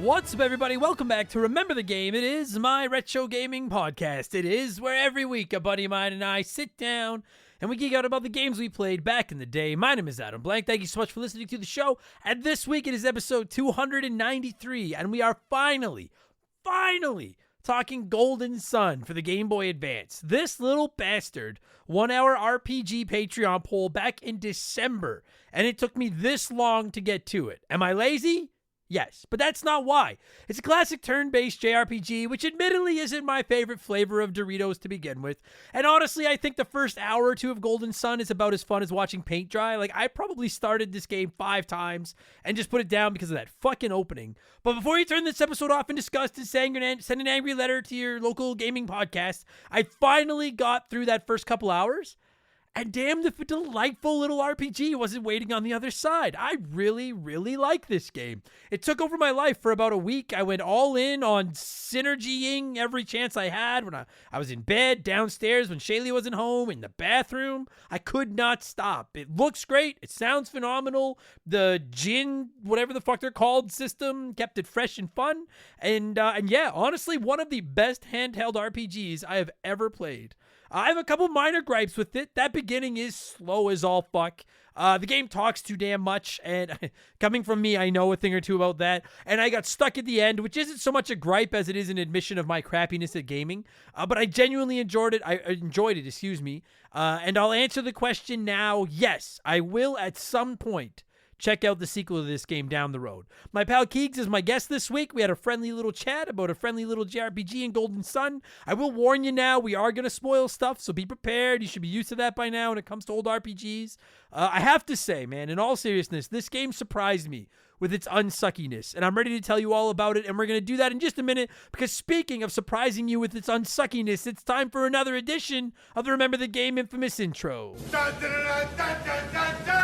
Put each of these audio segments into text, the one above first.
What's up, everybody? Welcome back to Remember the Game. It is my retro gaming podcast. It is where every week a buddy of mine and I sit down and we geek out about the games we played back in the day. My name is Adam Blank. Thank you so much for listening to the show. And this week it is episode 293, and we are finally talking Golden Sun for the Game Boy Advance. This little bastard won our RPG Patreon poll back in December, and it took me this long to get to it. Am I lazy? Yes, but that's not why. It's a classic turn-based JRPG, which admittedly isn't my favorite flavor of Doritos to begin with. And honestly, I think the first hour or two of Golden Sun is about as fun as watching paint dry. Like, I probably started this game 5 times and just put it down because of that fucking opening. But before you turn this episode off in disgust and send an angry letter to your local gaming podcast, I finally got through that first couple hours. And damn if a delightful little RPG wasn't waiting on the other side. I really, really like this game. It took over my life for about a week. I went all in on psynergying every chance I had when I was in bed, downstairs when Shaylee wasn't home, in the bathroom. I could not stop. It looks great. It sounds phenomenal. The Djinn, whatever the fuck they're called, system kept it fresh and fun. And yeah, honestly, one of the best handheld RPGs I have ever played. I have a couple minor gripes with it. That beginning is slow as all fuck. The game talks too damn much, and coming from me, I know a thing or two about that. And I got stuck at the end, which isn't so much a gripe as it is an admission of my crappiness at gaming. But I genuinely enjoyed it. And I'll answer the question now. Yes, I will at some point check out the sequel to this game down the road. My pal Keegs is my guest this week. We had a friendly little chat about a friendly little JRPG in Golden Sun. I will warn you now, we are going to spoil stuff, so be prepared. You should be used to that by now when it comes to old RPGs. I have to say, man, in all seriousness, this game surprised me with its unsuckiness, and I'm ready to tell you all about it, and we're going to do that in just a minute, because speaking of surprising you with its unsuckiness, it's time for another edition of the Remember the Game infamous intro. Dun, dun, dun, dun, dun, dun, dun.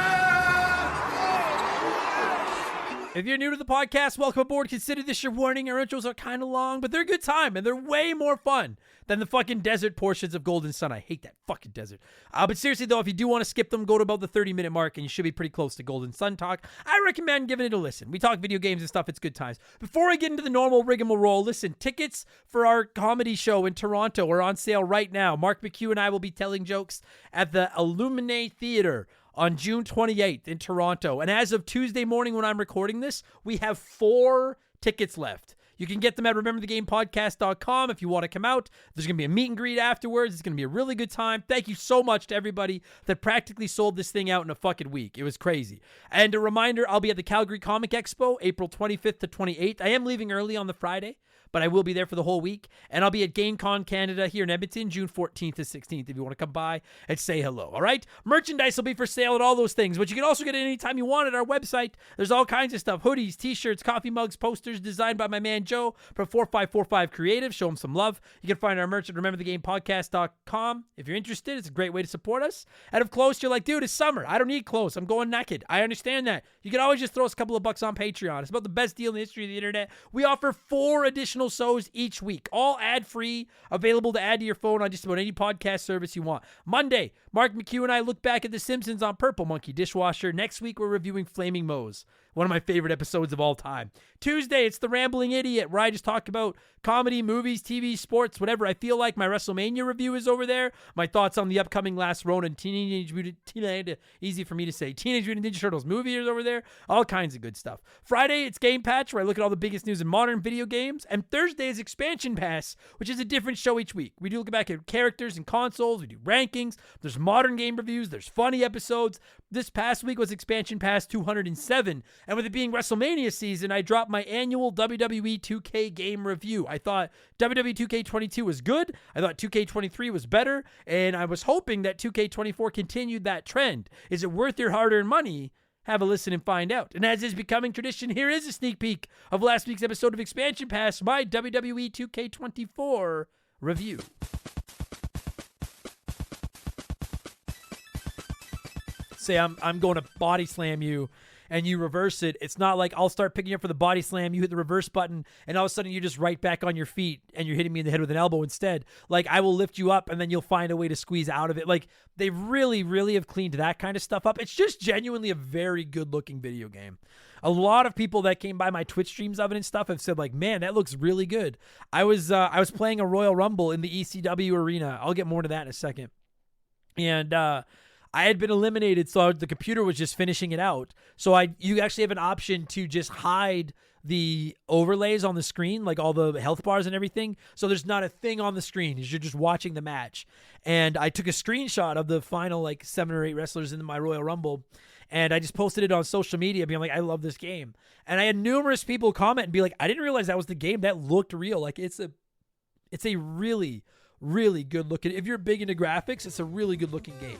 If you're new to the podcast, welcome aboard. Consider this your warning. Our intros are kind of long, but they're a good time, and they're way more fun than the fucking desert portions of Golden Sun. I hate that fucking desert. But seriously, though, if you do want to skip them, go to about the 30-minute mark, and you should be pretty close to Golden Sun talk. I recommend giving it a listen. We talk video games and stuff. It's good times. Before I get into the normal rigmarole, listen, tickets for our comedy show in Toronto are on sale right now. Mark McHugh and I will be telling jokes at the Illuminate Theatre on June 28th in Toronto. And as of Tuesday morning when I'm recording this, we have 4 tickets left. You can get them at rememberthegamepodcast.com if you want to come out. There's going to be a meet and greet afterwards. It's going to be a really good time. Thank you so much to everybody that practically sold this thing out in a fucking week. It was crazy. And a reminder, I'll be at the Calgary Comic Expo, April 25th to 28th. I am leaving early on the Friday, but I will be there for the whole week. And I'll be at GameCon Canada here in Edmonton, June 14th to 16th if you want to come by and say hello, all right? Merchandise will be for sale and all those things, but you can also get it anytime you want at our website. There's all kinds of stuff, hoodies, t-shirts, coffee mugs, posters designed by my man Joe from 4545 Creative. Show him some love. You can find our merch at rememberthegamepodcast.com. If you're interested, it's a great way to support us. And of clothes, you're like, dude, it's summer. I don't need clothes. I'm going naked. I understand that. You can always just throw us a couple of bucks on Patreon. It's about the best deal in the history of the internet. We offer 4 additional shows each week, all ad-free, available to add to your phone on just about any podcast service you want. Monday, Mark McHugh and I look back at The Simpsons on Purple Monkey Dishwasher. Next week, we're reviewing Flaming Moe's, one of my favorite episodes of all time. Tuesday, it's The Rambling Idiot, where I just talk about comedy, movies, TV, sports, whatever I feel like. My WrestleMania review is over there. My thoughts on the upcoming Last Ronin, easy for me to say, Teenage Mutant Ninja Turtles movie is over there. All kinds of good stuff. Friday, it's Game Patch, where I look at all the biggest news in modern video games. And Thursday is Expansion Pass, which is a different show each week. We do look back at characters and consoles. We do rankings. There's modern game reviews. There's funny episodes. This past week was Expansion Pass 207. And with it being WrestleMania season, I dropped my annual WWE 2K game review. I thought WWE 2K22 was good. I thought 2K23 was better. And I was hoping that 2K24 continued that trend. Is it worth your hard-earned money? Have a listen and find out. And as is becoming tradition, here is a sneak peek of last week's episode of Expansion Pass, my WWE 2K24 review. Say I'm going to body slam you and you reverse it, it's not like I'll start picking up for the body slam, you hit the reverse button, and all of a sudden you're just right back on your feet and you're hitting me in the head with an elbow instead. Like, I will lift you up and then you'll find a way to squeeze out of it. Like, they really, really have cleaned that kind of stuff up. It's just genuinely a very good looking video game. A lot of people that came by my Twitch streams of it and stuff have said, like, man, that looks really good. I was playing a Royal Rumble in the ECW arena. I'll get more to that in a second. And I had been eliminated, so the computer was just finishing it out. So you actually have an option to just hide the overlays on the screen, like all the health bars and everything. So there's not a thing on the screen. You're just watching the match. And I took a screenshot of the final, like, 7 or 8 wrestlers in my Royal Rumble. And I just posted it on social media being like, I love this game. And I had numerous people comment and be like, I didn't realize that was the game. That looked real. Like, it's a really, really good looking. If you're big into graphics, it's a really good looking game.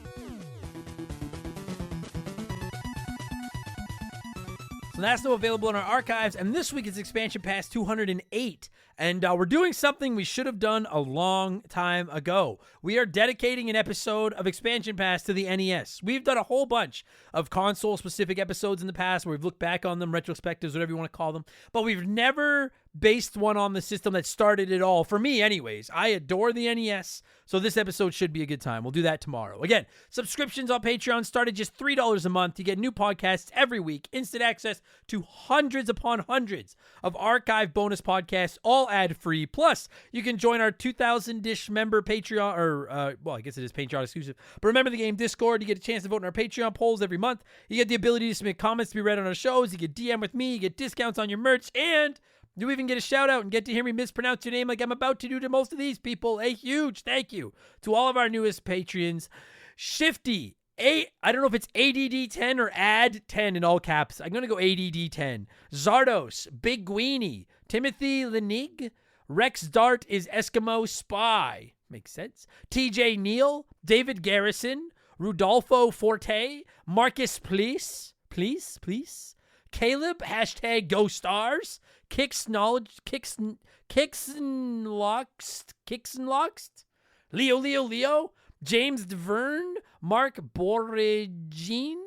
So that's now available in our archives. And this week is Expansion Pass 208. And we're doing something we should have done a long time ago. We are dedicating an episode of Expansion Pass to the NES. We've done a whole bunch of console-specific episodes in the past where we've looked back on them, retrospectives, whatever you want to call them. But we've never based one on the system that started it all. For me, anyways. I adore the NES, so this episode should be a good time. We'll do that tomorrow. Again, subscriptions on Patreon start at just $3 a month. You get new podcasts every week, instant access to hundreds upon hundreds of archive bonus podcasts, all ad-free. Plus, you can join our 2,000-ish member Patreon, or, well, I guess it is Patreon exclusive. But remember the game Discord. You get a chance to vote in our Patreon polls every month. You get the ability to submit comments to be read on our shows. You get DM with me. You get discounts on your merch. And you even get a shout out and get to hear me mispronounce your name like I'm about to do to most of these people. A huge thank you to all of our newest Patreons. Shifty, I don't know if it's ADD10 or AD10 in all caps. I'm going to go ADD10. Zardos, Big Guini, Timothy Lenig, Rex Dart is Eskimo Spy. Makes sense. TJ Neal, David Garrison, Rudolfo Forte, Marcus Please, Caleb, hashtag Go Stars, Kixenloxt, Leo, James DeVerne, Mark Borigine,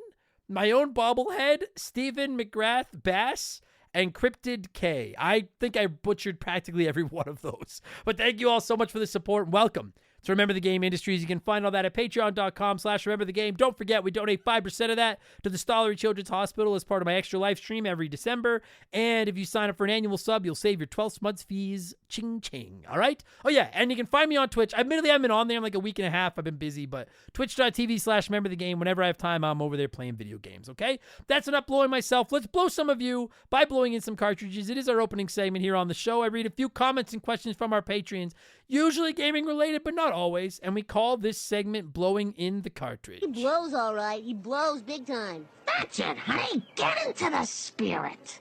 my own bobblehead, Stephen McGrath Bass, and Cryptid K. I think I butchered practically every one of those. But thank you all so much for the support. Welcome to Remember the Game Industries. You can find all that at patreon.com/rememberthegame. Don't forget, we donate 5% of that to the Stollery Children's Hospital as part of my extra live stream every December. And if you sign up for an annual sub, you'll save your 12th month's fees. Ching, ching. All right? Oh, yeah. And you can find me on Twitch. Admittedly, I've been on there in like a week and a half. I've been busy, but twitch.tv/rememberthegame. Whenever I have time, I'm over there playing video games, okay? That's enough blowing myself. Let's blow some of you by blowing in some cartridges. It is our opening segment here on the show. I read a few comments and questions from our Patreons, usually gaming related, but not always. And we call this segment Blowing in the Cartridge. He blows all right. He blows big time. That's it, honey. Get into the spirit.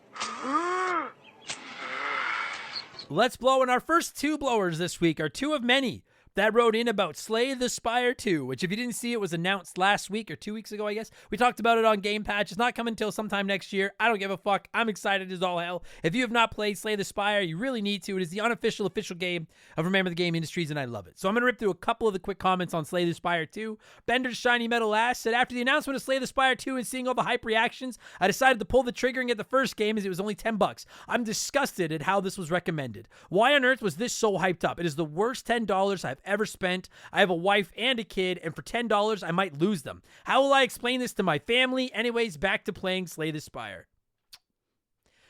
Let's blow. And our first 2 blowers this week are 2 of many that wrote in about Slay the Spire 2, which if you didn't see, it was announced last week or 2 weeks ago, I guess. We talked about it on Game Patch. It's not coming until sometime next year. I don't give a fuck. I'm excited as all hell. If you have not played Slay the Spire, you really need to. It is the unofficial official game of Remember the Game Industries, and I love it. So I'm going to rip through a couple of the quick comments on Slay the Spire 2. Bender's Shiny Metal Ass said, after the announcement of Slay the Spire 2 and seeing all the hype reactions, I decided to pull the trigger and get the first game as it was only $10. I'm disgusted at how this was recommended. Why on earth was this so hyped up? It is the worst $10 I've ever spent. I have a wife and a kid, and for $10, I might lose them. How will I explain this to my family? Anyways, back to playing Slay the Spire.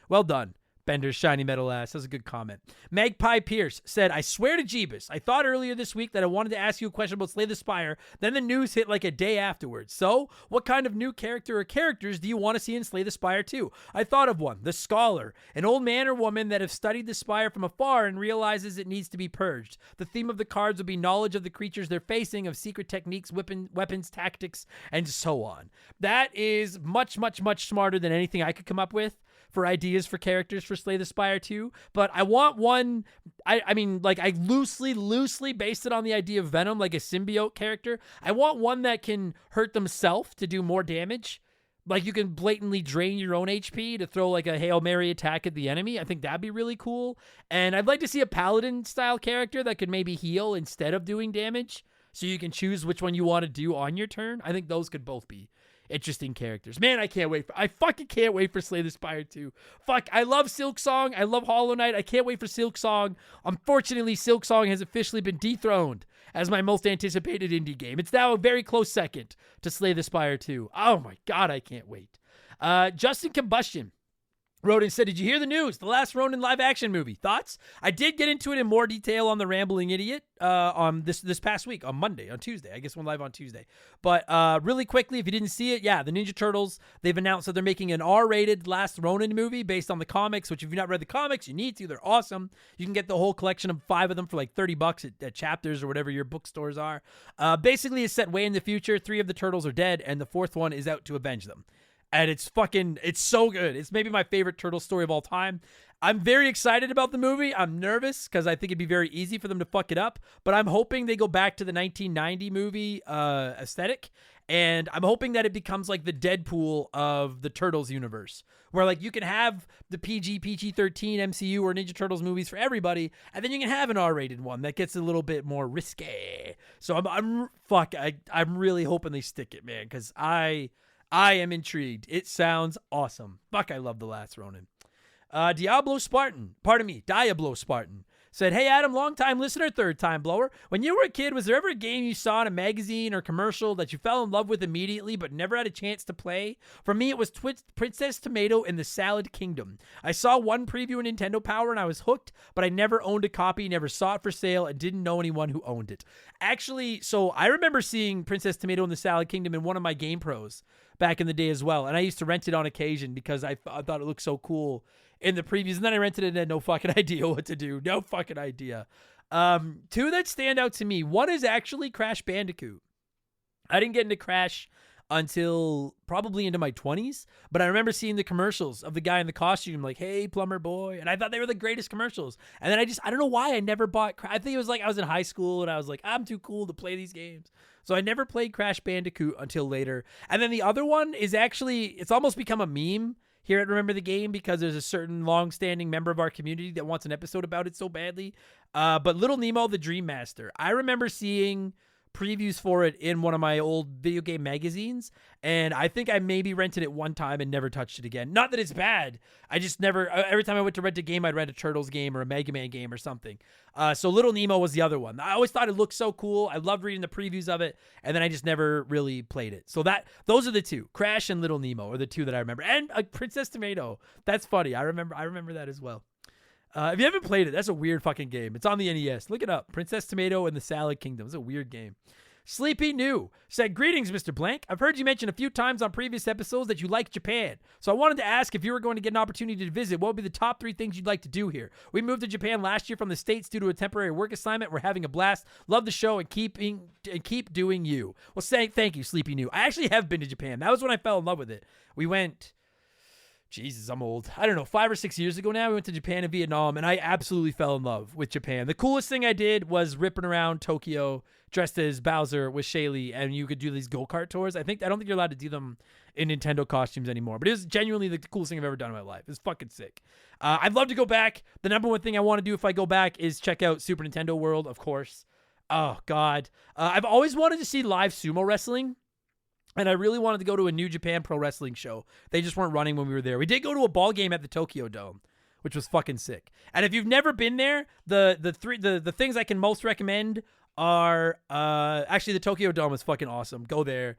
Well done, Bender's Shiny Metal Ass. That's a good comment. Magpie Pierce said, I swear to Jeebus, I thought earlier this week that I wanted to ask you a question about Slay the Spire, then the news hit like a day afterwards. So, what kind of new character or characters do you want to see in Slay the Spire 2? I thought of one, the Scholar, an old man or woman that have studied the Spire from afar and realizes it needs to be purged. The theme of the cards would be knowledge of the creatures they're facing, of secret techniques, weapons, tactics, and so on. That is much, much, much smarter than anything I could come up with for ideas for characters for Slay the Spire 2, but I want one, I mean, like, I loosely based it on the idea of Venom, like a symbiote character. I want one that can hurt themselves to do more damage. Like, you can blatantly drain your own HP to throw, like, a Hail Mary attack at the enemy. I think that'd be really cool. And I'd like to see a Paladin-style character that could maybe heal instead of doing damage, so you can choose which one you want to do on your turn. I think those could both be interesting characters. Man, I fucking can't wait for Slay the Spire 2. Fuck, I love Silk Song. I love Hollow Knight. I can't wait for Silk Song. Unfortunately, Silk Song has officially been dethroned as my most anticipated indie game. It's now a very close second to Slay the Spire 2. Oh my God, I can't wait. Justin Combustion wrote and said, did you hear the news? The Last Ronin live action movie. Thoughts? I did get into it in more detail on the Rambling Idiot on this past week, on Tuesday. I guess went live on Tuesday. But really quickly, if you didn't see it, yeah, the Ninja Turtles, they've announced that they're making an R-rated Last Ronin movie based on the comics, which if you've not read the comics, you need to. They're awesome. You can get the whole collection of 5 of them for like $30 at Chapters or whatever your bookstores are. Basically, it's set way in the future. 3 of the turtles are dead, and the 4th one is out to avenge them. And it's so good. It's maybe my favorite turtle story of all time. I'm very excited about the movie. I'm nervous because I think it'd be very easy for them to fuck it up. But I'm hoping they go back to the 1990 movie aesthetic. And I'm hoping that it becomes like the Deadpool of the Turtles universe. Where like you can have the PG-13 MCU or Ninja Turtles movies for everybody. And then you can have an R-rated one that gets a little bit more risque. So I'm really hoping they stick it, man. Because I am intrigued. It sounds awesome. Fuck, I love The Last Ronin. Diablo Spartan said, hey, Adam, long-time listener, third-time blower. When you were a kid, was there ever a game you saw in a magazine or commercial that you fell in love with immediately but never had a chance to play? For me, it was Princess Tomato in the Salad Kingdom. I saw one preview in Nintendo Power and I was hooked, but I never owned a copy, never saw it for sale, and didn't know anyone who owned it. Actually, so I remember seeing Princess Tomato in the Salad Kingdom in one of my Game Pros back in the day as well, and I used to rent it on occasion because I thought it looked so cool in the previews, and then I rented it and had no fucking idea what to do. No fucking idea. 2 that stand out to me. One is actually Crash Bandicoot. I didn't get into Crash until probably into my 20s, but I remember seeing the commercials of the guy in the costume like, hey, plumber boy, and I thought they were the greatest commercials. And then I don't know why I never bought I think it was like I was in high school and I was like, I'm too cool to play these games. So I never played Crash Bandicoot until later. And then the other one is actually, it's almost become a meme here at Remember the Game because there's a certain long-standing member of our community that wants an episode about it so badly. But Little Nemo, the Dream Master. I remember seeing previews for it in one of my old video game magazines, and I think I maybe rented it one time and never touched it again. Not that it's bad. I just never, every time I went to rent a game, I'd rent a Turtles game or a Mega Man game or something. So Little Nemo was the other one. I always thought it looked so cool. I loved reading the previews of it, and then I just never really played it. So those are the 2. Crash and Little Nemo are the 2 that I remember. And Princess Tomato. That's funny. I remember that as well. If you haven't played it, that's a weird fucking game. It's on the NES. Look it up. Princess Tomato and the Salad Kingdom. It's a weird game. Sleepy New said, greetings, Mr. Blank. I've heard you mention a few times on previous episodes that you like Japan. So I wanted to ask if you were going to get an opportunity to visit, what would be the top 3 things you'd like to do here? We moved to Japan last year from the States due to a temporary work assignment. We're having a blast. Love the show and keep doing you. Well, thank you, Sleepy New. I actually have been to Japan. That was when I fell in love with it. We went... Jesus, I'm old. I don't know, 5 or 6 years ago now, we went to Japan and Vietnam, and I absolutely fell in love with Japan. The coolest thing I did was ripping around Tokyo dressed as Bowser with Shaylee, and you could do these go-kart tours. I don't think you're allowed to do them in Nintendo costumes anymore, but it was genuinely the coolest thing I've ever done in my life. It was fucking sick. I'd love to go back. The number one thing I want to do if I go back is check out Super Nintendo World, of course. Oh, God. I've always wanted to see live sumo wrestling. And I really wanted to go to a New Japan Pro Wrestling show. They just weren't running when we were there. We did go to a ball game at the Tokyo Dome, which was fucking sick. And if you've never been there, the things I can most recommend are actually the Tokyo Dome is fucking awesome. Go there.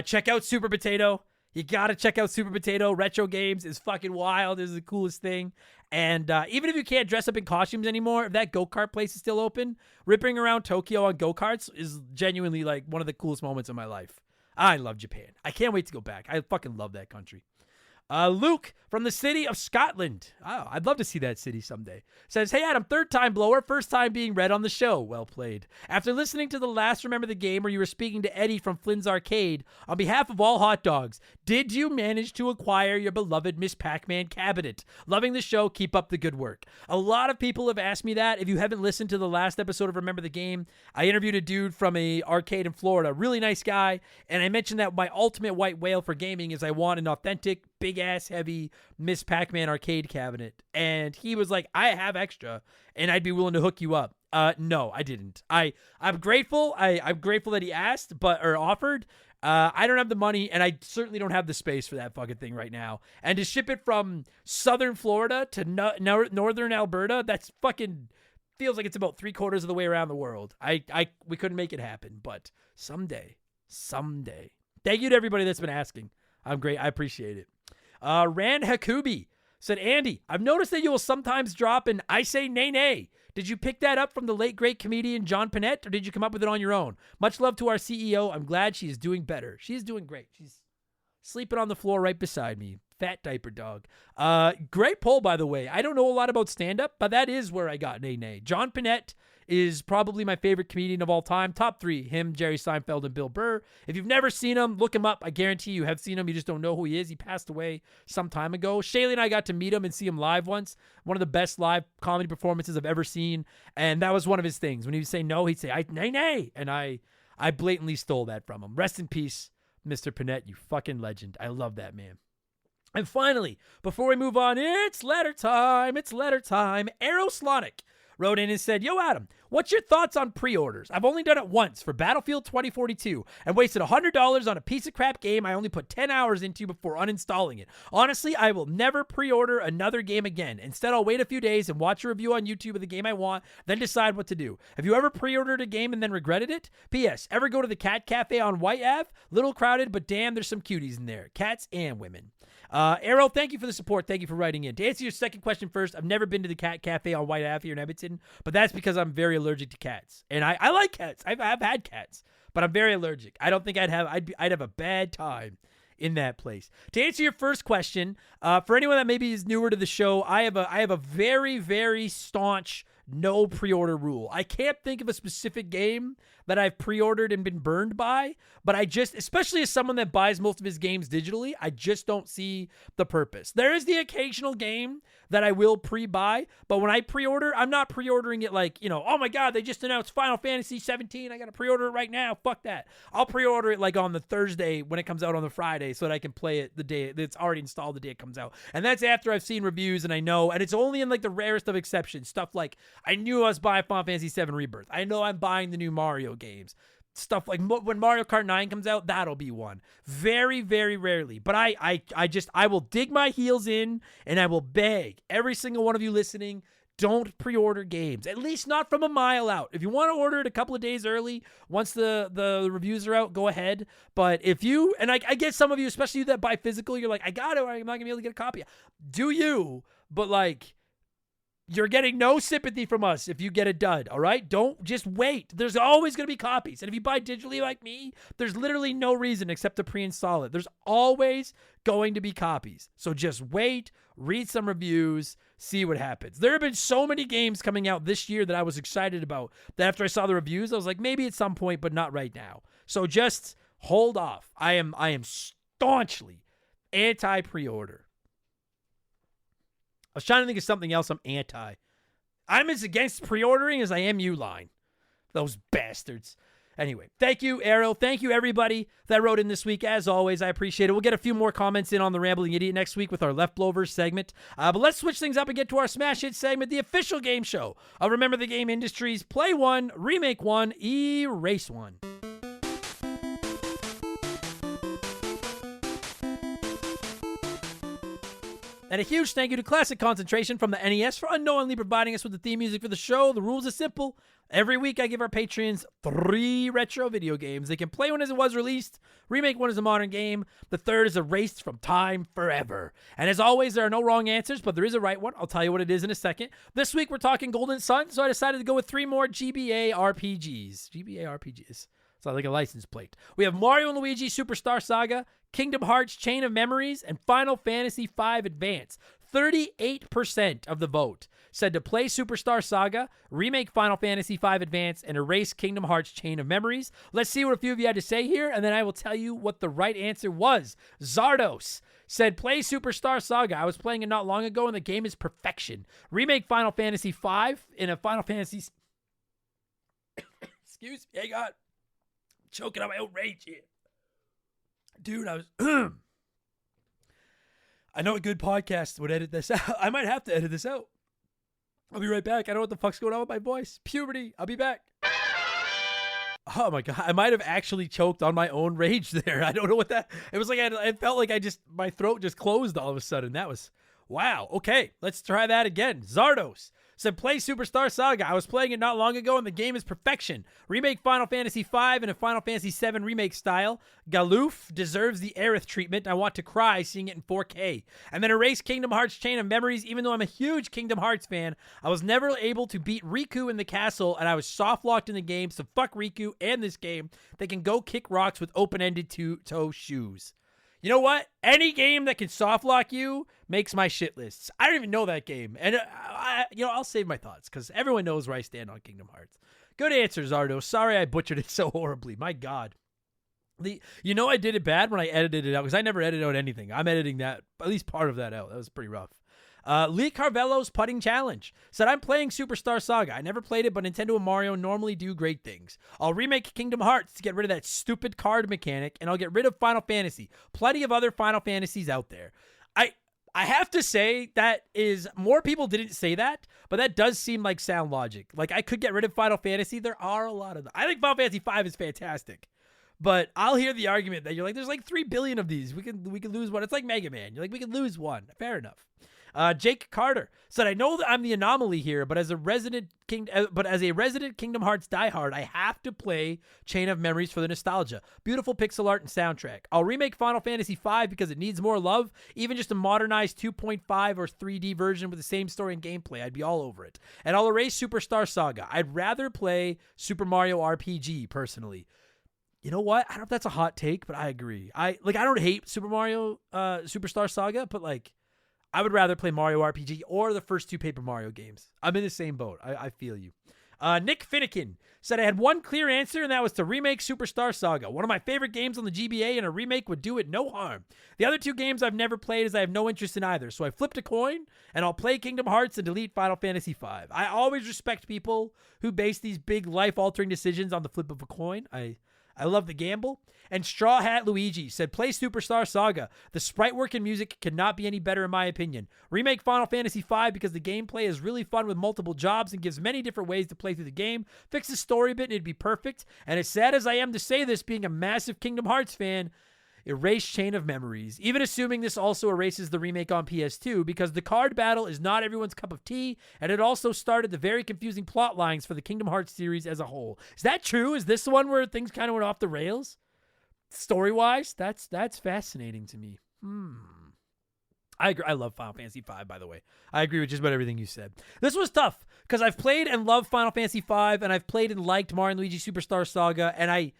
Check out Super Potato. You gotta check out Super Potato. Retro games is fucking wild. It's the coolest thing. And even if you can't dress up in costumes anymore, if that go-kart place is still open, ripping around Tokyo on go-karts is genuinely like one of the coolest moments of my life. I love Japan. I can't wait to go back. I fucking love that country. Luke from the city of Scotland. Oh, I'd love to see that city someday. Says, hey, Adam, third time blower, first time being read on the show. Well played. After listening to the last Remember the Game where you were speaking to Eddie from Flynn's Arcade, on behalf of all hot dogs, did you manage to acquire your beloved Miss Pac-Man cabinet? Loving the show. Keep up the good work. A lot of people have asked me that. If you haven't listened to the last episode of Remember the Game, I interviewed a dude from a arcade in Florida, really nice guy, and I mentioned that my ultimate white whale for gaming is I want an authentic, big-ass, heavy Miss Pac-Man arcade cabinet. And he was like, I have extra, and I'd be willing to hook you up. No, I didn't. I'm grateful. I'm grateful that he asked, or offered. I don't have the money, and I certainly don't have the space for that fucking thing right now. And to ship it from southern Florida to northern Alberta, that's fucking feels like it's about 3/4 of the way around the world. We couldn't make it happen, but someday. Thank you to everybody that's been asking. I'm great. I appreciate it. Rand Hakubi said, Andy, I've noticed that you will sometimes drop an I say nay nay. Did you pick that up from the late great comedian John Panette, or did you come up with it on your own? Much love to our CEO. I'm glad she is doing better. She is doing great. She's sleeping on the floor right beside me. Fat diaper dog. Great poll, by the way. I don't know a lot about stand-up, but that is where I got nay nay. John Panette is probably my favorite comedian of all time. Top 3, him, Jerry Seinfeld, and Bill Burr. If you've never seen him, look him up. I guarantee you have seen him. You just don't know who he is. He passed away some time ago. Shaylee and I got to meet him and see him live once. One of the best live comedy performances I've ever seen. And that was one of his things. When he would say no, he'd say, nay, nay. And I blatantly stole that from him. Rest in peace, Mr. Panette, you fucking legend. I love that man. And finally, before we move on, it's letter time. Arrow Slonic wrote in and said, Yo, Adam, what's your thoughts on pre-orders? I've only done it once for Battlefield 2042 and wasted $100 on a piece of crap game I only put 10 hours into before uninstalling it. Honestly, I will never pre-order another game again. Instead, I'll wait a few days and watch a review on YouTube of the game I want, then decide what to do. Have you ever pre-ordered a game and then regretted it? P.S. Ever go to the Cat Cafe on White Ave? Little crowded, but damn, there's some cuties in there. Cats and women. Arrow, thank you for the support. Thank you for writing in. To answer your second question first, I've never been to the Cat Cafe on White Ave here in Edmonton, but that's because I'm very allergic to cats. And I like cats. I've had cats, but I'm very allergic. I don't think I'd have a bad time in that place. To answer your first question, for anyone that maybe is newer to the show, I have a very, very staunch no pre-order rule. I can't think of a specific game that I've pre-ordered and been burned by, but especially as someone that buys most of his games digitally, I just don't see the purpose. There is the occasional game that I will pre-buy, but when I pre-order, I'm not pre-ordering it like, oh my God, they just announced Final Fantasy 17. I got to pre-order it right now. Fuck that. I'll pre-order it like on the Thursday when it comes out on the Friday so that I can play it the day it's already installed the day it comes out. And that's after I've seen reviews and I know, and it's only in like the rarest of exceptions. Stuff like I knew I was buying Final Fantasy 7 Rebirth. I know I'm buying the new Mario games. Stuff like when Mario Kart 9 comes out, that'll be one. Very, very rarely. But I will dig my heels in and I will beg every single one of you listening, don't pre-order games. At least not from a mile out. If you want to order it a couple of days early, once the reviews are out, go ahead. But if you, and I get some of you, especially you that buy physical, you're like, I got it, or I'm not going to be able to get a copy. Do you, but like, you're getting no sympathy from us if you get a dud, all right? Don't just wait. There's always going to be copies. And if you buy digitally like me, there's literally no reason except to pre-install it. There's always going to be copies. So just wait, read some reviews, see what happens. There have been so many games coming out this year that I was excited about that after I saw the reviews, I was like, maybe at some point, but not right now. So just hold off. I am staunchly anti-pre-order. I was trying to think of something else I'm anti. I'm as against pre-ordering as I am Uline. Those bastards. Anyway, thank you, Arrow. Thank you, everybody that wrote in this week. As always, I appreciate it. We'll get a few more comments in on the Rambling Idiot next week with our Left Blowers segment. But let's switch things up and get to our Smash Hit segment, the official game show of Remember the Game Industries. Play one, remake one, erase one. And a huge thank you to Classic Concentration from the NES for unknowingly providing us with the theme music for the show. The rules are simple. Every week I give our patrons 3 retro video games. They can play one as it was released, remake one as a modern game. The third is erased from time forever. And as always, there are no wrong answers, but there is a right one. I'll tell you what it is in a second. This week we're talking Golden Sun, so I decided to go with 3 more GBA RPGs. GBA RPGs. Sounds like a license plate. We have Mario & Luigi Superstar Saga, Kingdom Hearts Chain of Memories, and Final Fantasy V Advance. 38% of the vote said to play Superstar Saga, remake Final Fantasy V Advance, and erase Kingdom Hearts Chain of Memories. Let's see what a few of you had to say here, and then I will tell you what the right answer was. Zardos said, play Superstar Saga. I was playing it not long ago, and the game is perfection. Remake Final Fantasy V in a Final Fantasy... Excuse me, hang on. Choking on my own rage here. Dude, I know a good podcast would edit this out. I might have to edit this out. I'll be right back. I don't know what the fuck's going on with my voice. Puberty. I'll be back. Oh my God. I might have actually choked on my own rage there. I don't know what that, it was like, I felt like my throat just closed all of a sudden. That was, wow. Okay. Let's try that again. Zardos said, play Superstar Saga. I was playing it not long ago and the game is perfection. Remake Final Fantasy V in a Final Fantasy VII remake style. Galoof deserves the Aerith treatment. I want to cry seeing it in 4K. And then erase Kingdom Hearts Chain of Memories. Even though I'm a huge Kingdom Hearts fan, I was never able to beat Riku in the castle and I was soft-locked in the game, so fuck Riku and this game. They can go kick rocks with open-ended toe shoes. You know what? Any game that can soft lock you makes my shit lists. I don't even know that game. And, I'll save my thoughts because everyone knows where I stand on Kingdom Hearts. Good answer, Zardo. Sorry I butchered it so horribly. My God. I did it bad when I edited it out because I never edit out anything. I'm editing that, at least part of that out. That was pretty rough. Lee Carvello's Putting Challenge said, I'm playing Superstar Saga. I never played it, but Nintendo and Mario normally do great things. I'll remake Kingdom Hearts to get rid of that stupid card mechanic, and I'll get rid of Final Fantasy. Plenty of other Final Fantasies out there. I have to say that is, more people didn't say that, but that does seem like sound logic. Like, I could get rid of Final Fantasy. There are a lot of them. I think Final Fantasy V is fantastic. But I'll hear the argument that you're like, there's like 3 billion of these. We could lose one. It's like Mega Man. You're like, we could lose one. Fair enough. Jake Carter said, I know that I'm the anomaly here, but as a resident Kingdom Hearts diehard, I have to play Chain of Memories for the nostalgia. Beautiful pixel art and soundtrack. I'll remake Final Fantasy V because it needs more love. Even just a modernized 2.5 or 3D version with the same story and gameplay, I'd be all over it. And I'll erase Superstar Saga. I'd rather play Super Mario RPG personally. You know what? I don't know if that's a hot take, but I agree. I don't hate Super Mario Superstar Saga, but like, I would rather play Mario RPG or the first 2 Paper Mario games. I'm in the same boat. I feel you. Nick Finnegan said, I had one clear answer, and that was to remake Superstar Saga. One of my favorite games on the GBA, and a remake would do it no harm. The other 2 games I've never played as I have no interest in either, so I flipped a coin, and I'll play Kingdom Hearts and delete Final Fantasy V. I always respect people who base these big life-altering decisions on the flip of a coin. I love the gamble. And Straw Hat Luigi said, play Superstar Saga. The sprite work and music cannot be any better in my opinion. Remake Final Fantasy V because the gameplay is really fun with multiple jobs and gives many different ways to play through the game. Fix the story bit and it'd be perfect. And as sad as I am to say this, being a massive Kingdom Hearts fan, erase Chain of Memories. Even assuming this also erases the remake on PS2 because the card battle is not everyone's cup of tea, and it also started the very confusing plot lines for the Kingdom Hearts series as a whole. Is that true? Is this the one where things kind of went off the rails? Story-wise? That's fascinating to me. I agree. I love Final Fantasy V, by the way. I agree with just about everything you said. This was tough because I've played and loved Final Fantasy V, and I've played and liked Mario and Luigi Superstar Saga, and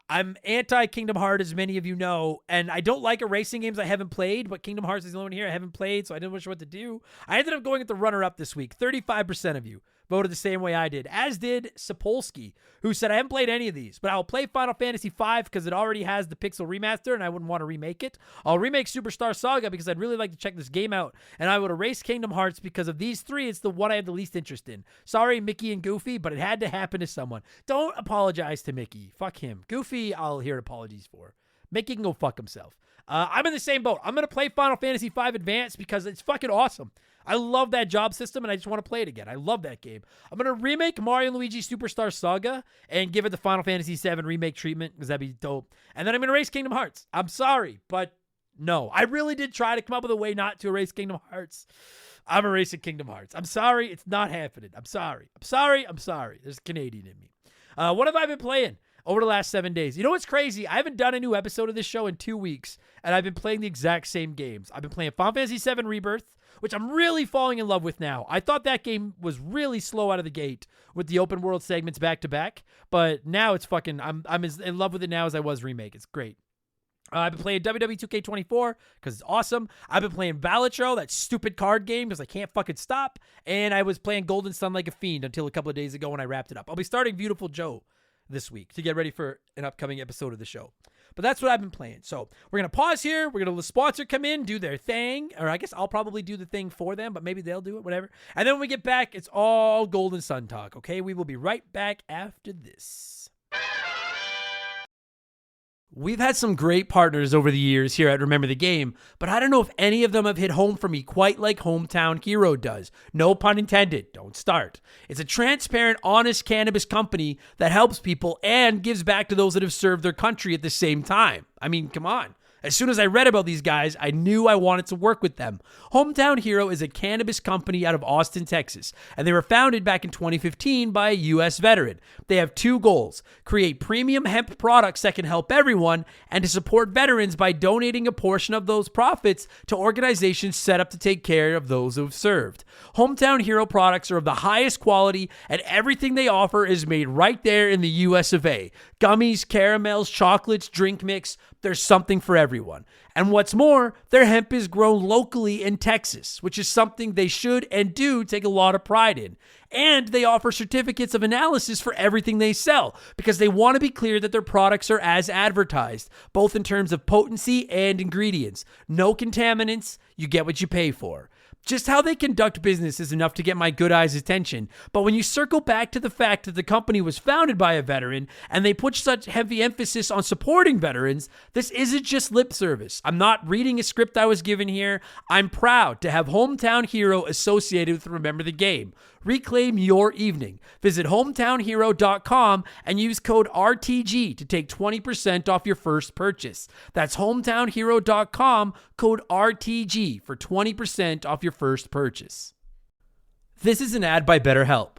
I'm anti-Kingdom Hearts, as many of you know, and I don't like erasing games I haven't played, but Kingdom Hearts is the only one here I haven't played, so I didn't know what to do. I ended up going with the runner-up this week. 35% of you voted the same way I did, as did Sapolsky, who said, I haven't played any of these, but I'll play Final Fantasy V because it already has the pixel remaster, and I wouldn't want to remake it. I'll remake Superstar Saga because I'd really like to check this game out, and I would erase Kingdom Hearts because of these 3, it's the one I have the least interest in. Sorry, Mickey and Goofy, but it had to happen to someone. Don't apologize to Mickey. Fuck him. Goofy, I'll hear apologies for. Mickey can go fuck himself. I'm in the same boat. I'm going to play Final Fantasy V Advance because it's fucking awesome. I love that job system, and I just want to play it again. I love that game. I'm going to remake Mario & Luigi Superstar Saga and give it the Final Fantasy VII remake treatment because that'd be dope. And then I'm going to erase Kingdom Hearts. I'm sorry, but no. I really did try to come up with a way not to erase Kingdom Hearts. I'm erasing Kingdom Hearts. I'm sorry. It's not happening. I'm sorry. There's a Canadian in me. What have I been playing over the last 7 days? You know what's crazy? I haven't done a new episode of this show in 2 weeks, and I've been playing the exact same games. I've been playing Final Fantasy VII Rebirth, which I'm really falling in love with now. I thought that game was really slow out of the gate with the open world segments back to back, but now it's fucking, I'm as in love with it now as I was Remake. It's great. I've been playing WWE 2K24 because it's awesome. I've been playing Balatro, that stupid card game, because I can't fucking stop. And I was playing Golden Sun like a fiend until a couple of days ago when I wrapped it up. I'll be starting Beautiful Joe this week to get ready for an upcoming episode of the show. But that's what I've been playing. So we're going to pause here. We're going to let the sponsor come in, do their thing. Or I guess I'll probably do the thing for them, but maybe they'll do it, whatever. And then when we get back, it's all Golden Sun talk, okay? We will be right back after this. We've had some great partners over the years here at Remember the Game, but I don't know if any of them have hit home for me quite like Hometown Hero does. No pun intended. Don't start. It's a transparent, honest cannabis company that helps people and gives back to those that have served their country at the same time. I mean, come on. As soon as I read about these guys, I knew I wanted to work with them. Hometown Hero is a cannabis company out of Austin, Texas, and they were founded back in 2015 by a U.S. veteran. They have two goals: create premium hemp products that can help everyone, and to support veterans by donating a portion of those profits to organizations set up to take care of those who have served. Hometown Hero products are of the highest quality, and everything they offer is made right there in the U.S. of A. Gummies, caramels, chocolates, drink mix. There's something for everyone. And what's more, their hemp is grown locally in Texas, which is something they should and do take a lot of pride in. And they offer certificates of analysis for everything they sell because they want to be clear that their products are as advertised, both in terms of potency and ingredients. No contaminants, you get what you pay for. Just how they conduct business is enough to get my good eyes' attention, but when you circle back to the fact that the company was founded by a veteran and they put such heavy emphasis on supporting veterans, this isn't just lip service. I'm not reading a script I was given here. I'm proud to have Hometown Hero associated with Remember the Game. Reclaim your evening. Visit hometownhero.com and use code RTG to take 20% off your first purchase. That's hometownhero.com, code RTG for 20% off your first purchase. This is an ad by BetterHelp.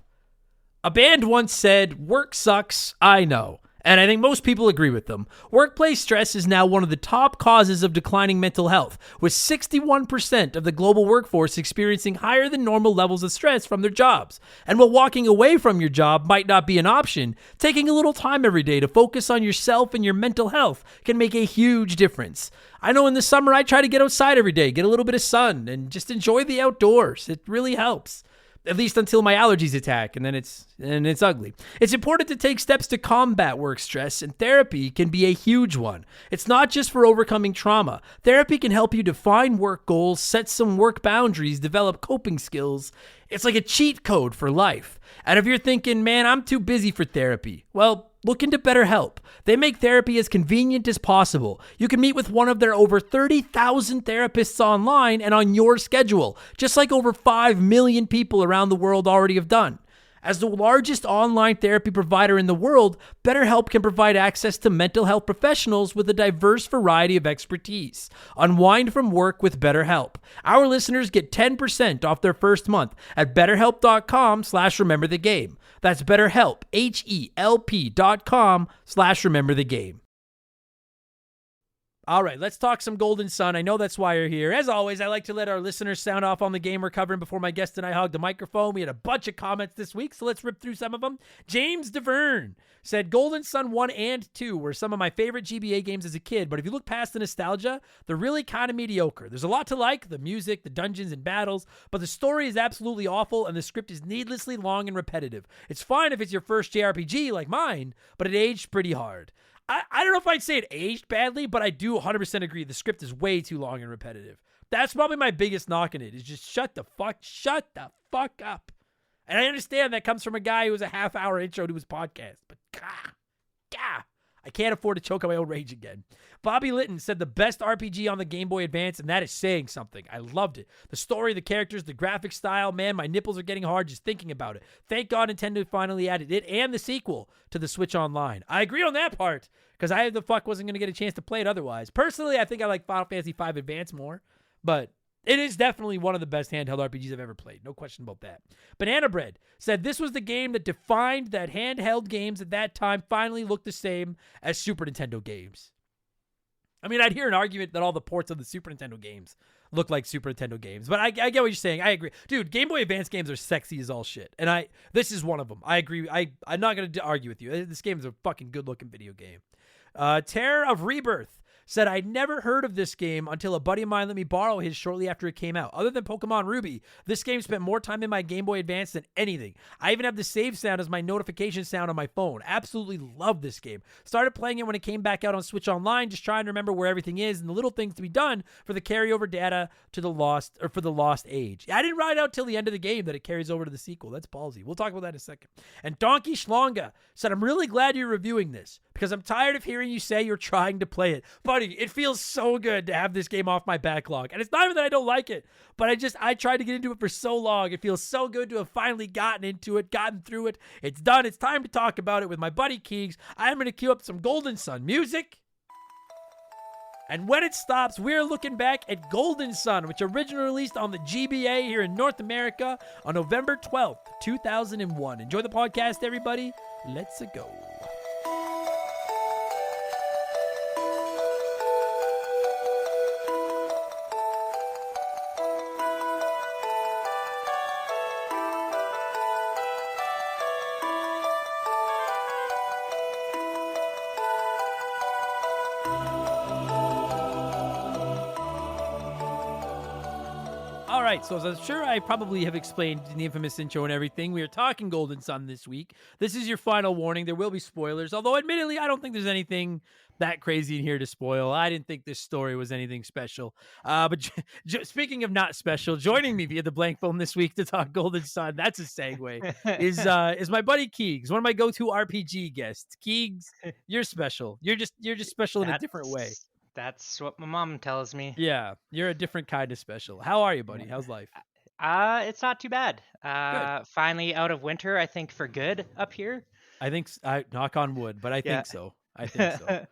A band once said, "Work sucks, I know." And I think most people agree with them. Workplace stress is now one of the top causes of declining mental health, with 61% of the global workforce experiencing higher than normal levels of stress from their jobs. And while walking away from your job might not be an option, taking a little time every day to focus on yourself and your mental health can make a huge difference. I know in the summer I try to get outside every day, get a little bit of sun, and just enjoy the outdoors. It really helps. At least until my allergies attack, and then it's ugly. It's important to take steps to combat work stress, and therapy can be a huge one. It's not just for overcoming trauma. Therapy can help you define work goals, set some work boundaries, develop coping skills. It's like a cheat code for life. And if you're thinking, man, I'm too busy for therapy, well, look into BetterHelp. They make therapy as convenient as possible. You can meet with one of their over 30,000 therapists online and on your schedule, just like over 5 million people around the world already have done. As the largest online therapy provider in the world, BetterHelp can provide access to mental health professionals with a diverse variety of expertise. Unwind from work with BetterHelp. Our listeners get 10% off their first month at betterhelp.com/rememberthegame. That's BetterHelp, HELP.com/rememberthegame. All right, let's talk some Golden Sun. I know that's why you're here. As always, I like to let our listeners sound off on the game we're covering before my guest and I hog the microphone. We had a bunch of comments this week, so let's rip through some of them. James DeVerne said, Golden Sun 1 and 2 were some of my favorite GBA games as a kid, but if you look past the nostalgia, they're really kind of mediocre. There's a lot to like, the music, the dungeons and battles, but the story is absolutely awful and the script is needlessly long and repetitive. It's fine if it's your first JRPG like mine, but it aged pretty hard. I don't know if I'd say it aged badly, but I do 100% agree. The script is way too long and repetitive. That's probably my biggest knock on it, is just shut the fuck up. And I understand that comes from a guy who was a half-hour intro to his podcast, but I can't afford to choke on my own rage again. Bobby Litton said the best RPG on the Game Boy Advance, and that is saying something. I loved it. The story, the characters, the graphic style, man, my nipples are getting hard just thinking about it. Thank God Nintendo finally added it and the sequel to the Switch Online. I agree on that part, because I wasn't going to get a chance to play it otherwise. Personally, I think I like Final Fantasy V Advance more, but it is definitely one of the best handheld RPGs I've ever played. No question about that. Banana Bread said this was the game that defined that handheld games at that time finally looked the same as Super Nintendo games. I mean, I'd hear an argument that all the ports of the Super Nintendo games look like Super Nintendo games, but I get what you're saying. I agree. Dude, Game Boy Advance games are sexy as all shit, and this is one of them. I agree. I'm not going to argue with you. This game is a fucking good-looking video game. Terror of Rebirth said I'd never heard of this game until a buddy of mine let me borrow his shortly after it came out. Other than Pokemon Ruby, this game spent more time in my Game Boy Advance than anything. I even have the save sound as my notification sound on my phone. Absolutely love this game. Started playing it when it came back out on Switch Online, just trying to remember where everything is and the little things to be done for the carryover data to the Lost Age. I didn't ride out till the end of the game that it carries over to the sequel. That's ballsy. We'll talk about that in a second. And Donkey Schlonga said, I'm really glad you're reviewing this because I'm tired of hearing you say you're trying to play it. Buddy, it feels so good to have this game off my backlog. And it's not even that I don't like it, but I tried to get into it for so long. It feels so good to have finally gotten into it, gotten through it. It's done. It's time to talk about it with my buddy Keegs. I'm going to cue up some Golden Sun music. And when it stops, we're looking back at Golden Sun, which originally released on the GBA here in North America on November 12th, 2001. Enjoy the podcast, everybody. Let's go. All right, so as I'm sure I probably have explained in the infamous intro and everything, we are talking Golden Sun this week. This is your final warning. There will be spoilers, although admittedly, I don't think there's anything that crazy in here to spoil. I didn't think this story was anything special. But speaking of not special, joining me via the blank phone this week to talk Golden Sun, that's a segue, is my buddy Keegs, one of my go-to RPG guests. Keegs, you're special. You're just special in a different way. That's what my mom tells me. Yeah, you're a different kind of special. How are you, buddy? How's life? It's not too bad. Finally out of winter, I think, for good up here. I think, knock on wood, but I think so. I think so.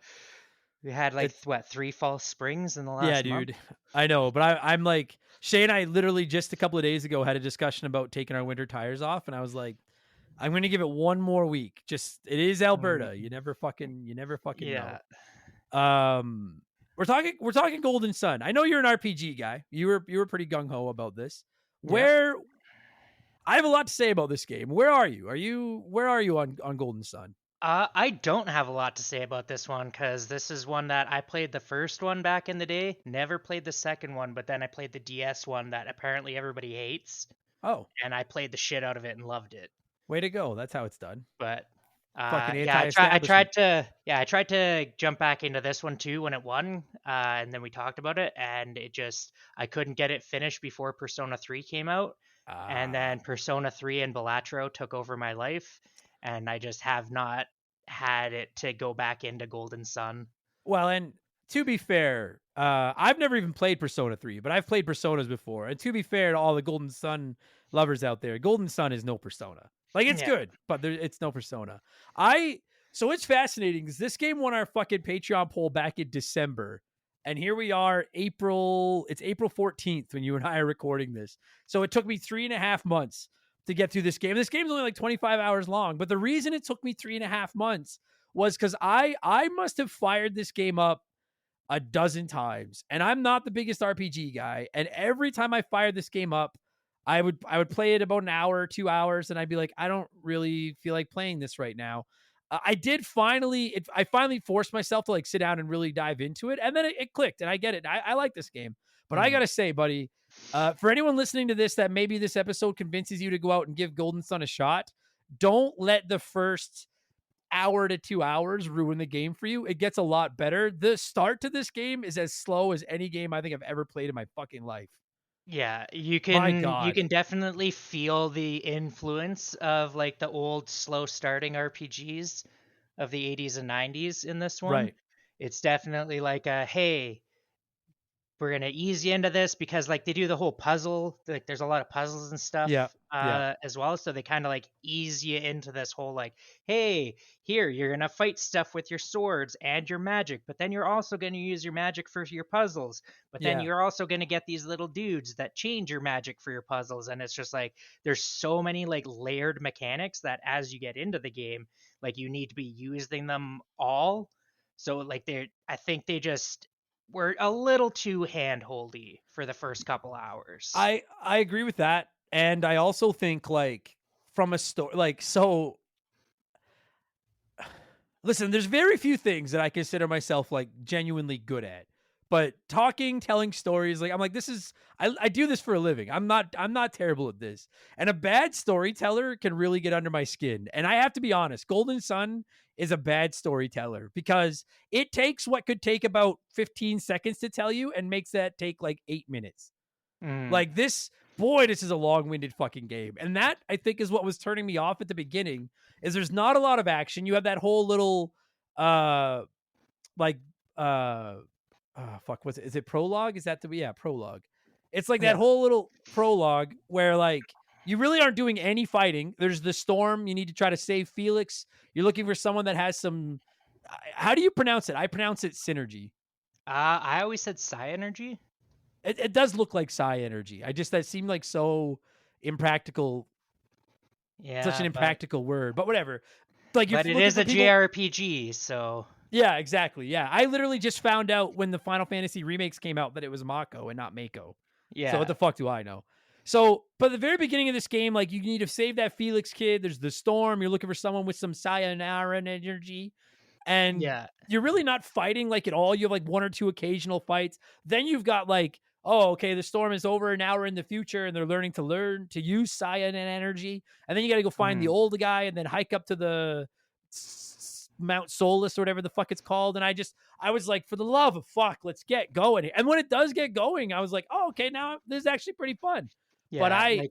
We had 3 false springs in the last month? month? Dude. I know, but I'm like, Shay and I literally just a couple of days ago had a discussion about taking our winter tires off, and I was like, I'm going to give it one more week. Just, it is Alberta. You never fucking know. We're talking Golden Sun. I know you're an RPG guy. You were pretty gung ho about this. I have a lot to say about this game. Where are you? Where are you on Golden Sun? I don't have a lot to say about this one because this is one that I played the first one back in the day. Never played the second one, but then I played the DS one that apparently everybody hates. Oh, and I played the shit out of it and loved it. Way to go! That's how it's done. But. I tried to jump back into this one too when it won, and then we talked about it, and I couldn't get it finished before Persona 3 came out, and then Persona 3 and Balatro took over my life, and I just have not had it to go back into Golden Sun. Well, and to be fair, I've never even played Persona 3, but I've played Personas before, and to be fair to all the Golden Sun lovers out there, Golden Sun is no Persona. Like, it's good, but it's no Persona. So it's fascinating because this game won our fucking Patreon poll back in December. And here we are, it's April 14th when you and I are recording this. So it took me 3.5 months to get through this game. This game's only like 25 hours long. But the reason it took me 3.5 months was because I must have fired this game up a dozen times. And I'm not the biggest RPG guy. And every time I fired this game up, I would play it about an hour or 2 hours, and I'd be like, I don't really feel like playing this right now. I finally forced myself to like sit down and really dive into it, and then it clicked, and I get it. I like this game, but I gotta say, buddy, for anyone listening to this, that maybe this episode convinces you to go out and give Golden Sun a shot, don't let the first hour to 2 hours ruin the game for you. It gets a lot better. The start to this game is as slow as any game I think I've ever played in my fucking life. Yeah, you can definitely feel the influence of like the old slow starting RPGs of the 80s and 90s in this one. Right. It's definitely like hey, we're going to ease you into this because like they do the whole puzzle, like there's a lot of puzzles and stuff as well. So they kind of like ease you into this whole like, hey, here, you're going to fight stuff with your swords and your magic, but then you're also going to use your magic for your puzzles. But then you're also going to get these little dudes that change your magic for your puzzles. And it's just like, there's so many like layered mechanics that as you get into the game, like you need to be using them all. So like I think they just were a little too hand-holdy for the first couple hours. I agree with that. And I also think like from a story, like, so Listen, there's very few things that I consider myself like genuinely good at. But talking, telling stories, like I'm like, this is I do this for a living. I'm not terrible at this. And a bad storyteller can really get under my skin. And I have to be honest, Golden Sun is a bad storyteller because it takes what could take about 15 seconds to tell you and makes that take like 8 minutes. Like this, boy, this is a long-winded fucking game. And that I think is what was turning me off at the beginning, is there's not a lot of action. You have that whole little like fuck, what's it? Is it prologue? Is that prologue. It's like that whole little prologue where like you really aren't doing any fighting. There's the storm. You need to try to save Felix. You're looking for someone that has some. How do you pronounce it? I pronounce it synergy. I always said psynergy. It does look like psi energy. That seemed like so impractical. Yeah, such an impractical word, but whatever. Like, but it is a JRPG, so yeah, exactly. Yeah, I literally just found out when the Final Fantasy remakes came out that it was Mako and not Mako. Yeah. So what the fuck do I know? So, but at the very beginning of this game, like you need to save that Felix kid. There's the storm. You're looking for someone with some sayonara energy. And you're really not fighting like at all. You have like one or two occasional fights. Then you've got like, oh, okay, the storm is over an hour in the future and they're learning to use cyan energy. And then you got to go find the old guy and then hike up to the Mount Solus or whatever the fuck it's called. And I was like, for the love of fuck, let's get going. And when it does get going, I was like, oh, okay, now this is actually pretty fun. Yeah, but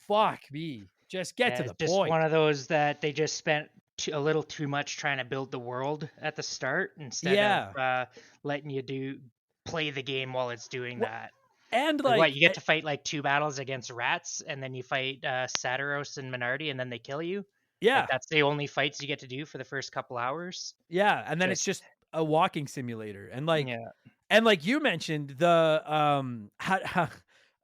fuck me. Just get to the just point. One of those that they just spent a little too much trying to build the world at the start instead of letting you play the game while it's doing that. And like what, you get to fight like 2 battles against rats, and then you fight Satiros and Minardi, and then they kill you. Yeah, like, that's the only fights you get to do for the first couple hours. Yeah, and then it's just a walking simulator, and like, and like you mentioned the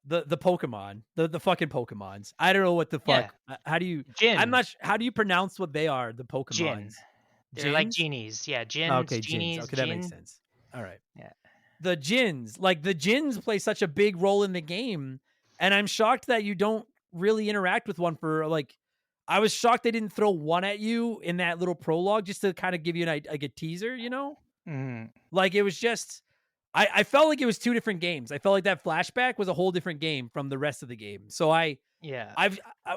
the Pokemon, the fucking Pokemons. I don't know what the fuck. How do you? Djinn. How do you pronounce what they are? The Pokemons. Djinn. They're like genies. Yeah, Djinn. Okay, genies. Okay, that makes sense. All right. Yeah. The Djinns, like the Djinns, play such a big role in the game, and I'm shocked that you don't really interact with one for like. I was shocked they didn't throw one at you in that little prologue just to kind of give you like a teaser, you know? Like it was just, I felt like it was 2 different games. I felt like that flashback was a whole different game from the rest of the game. So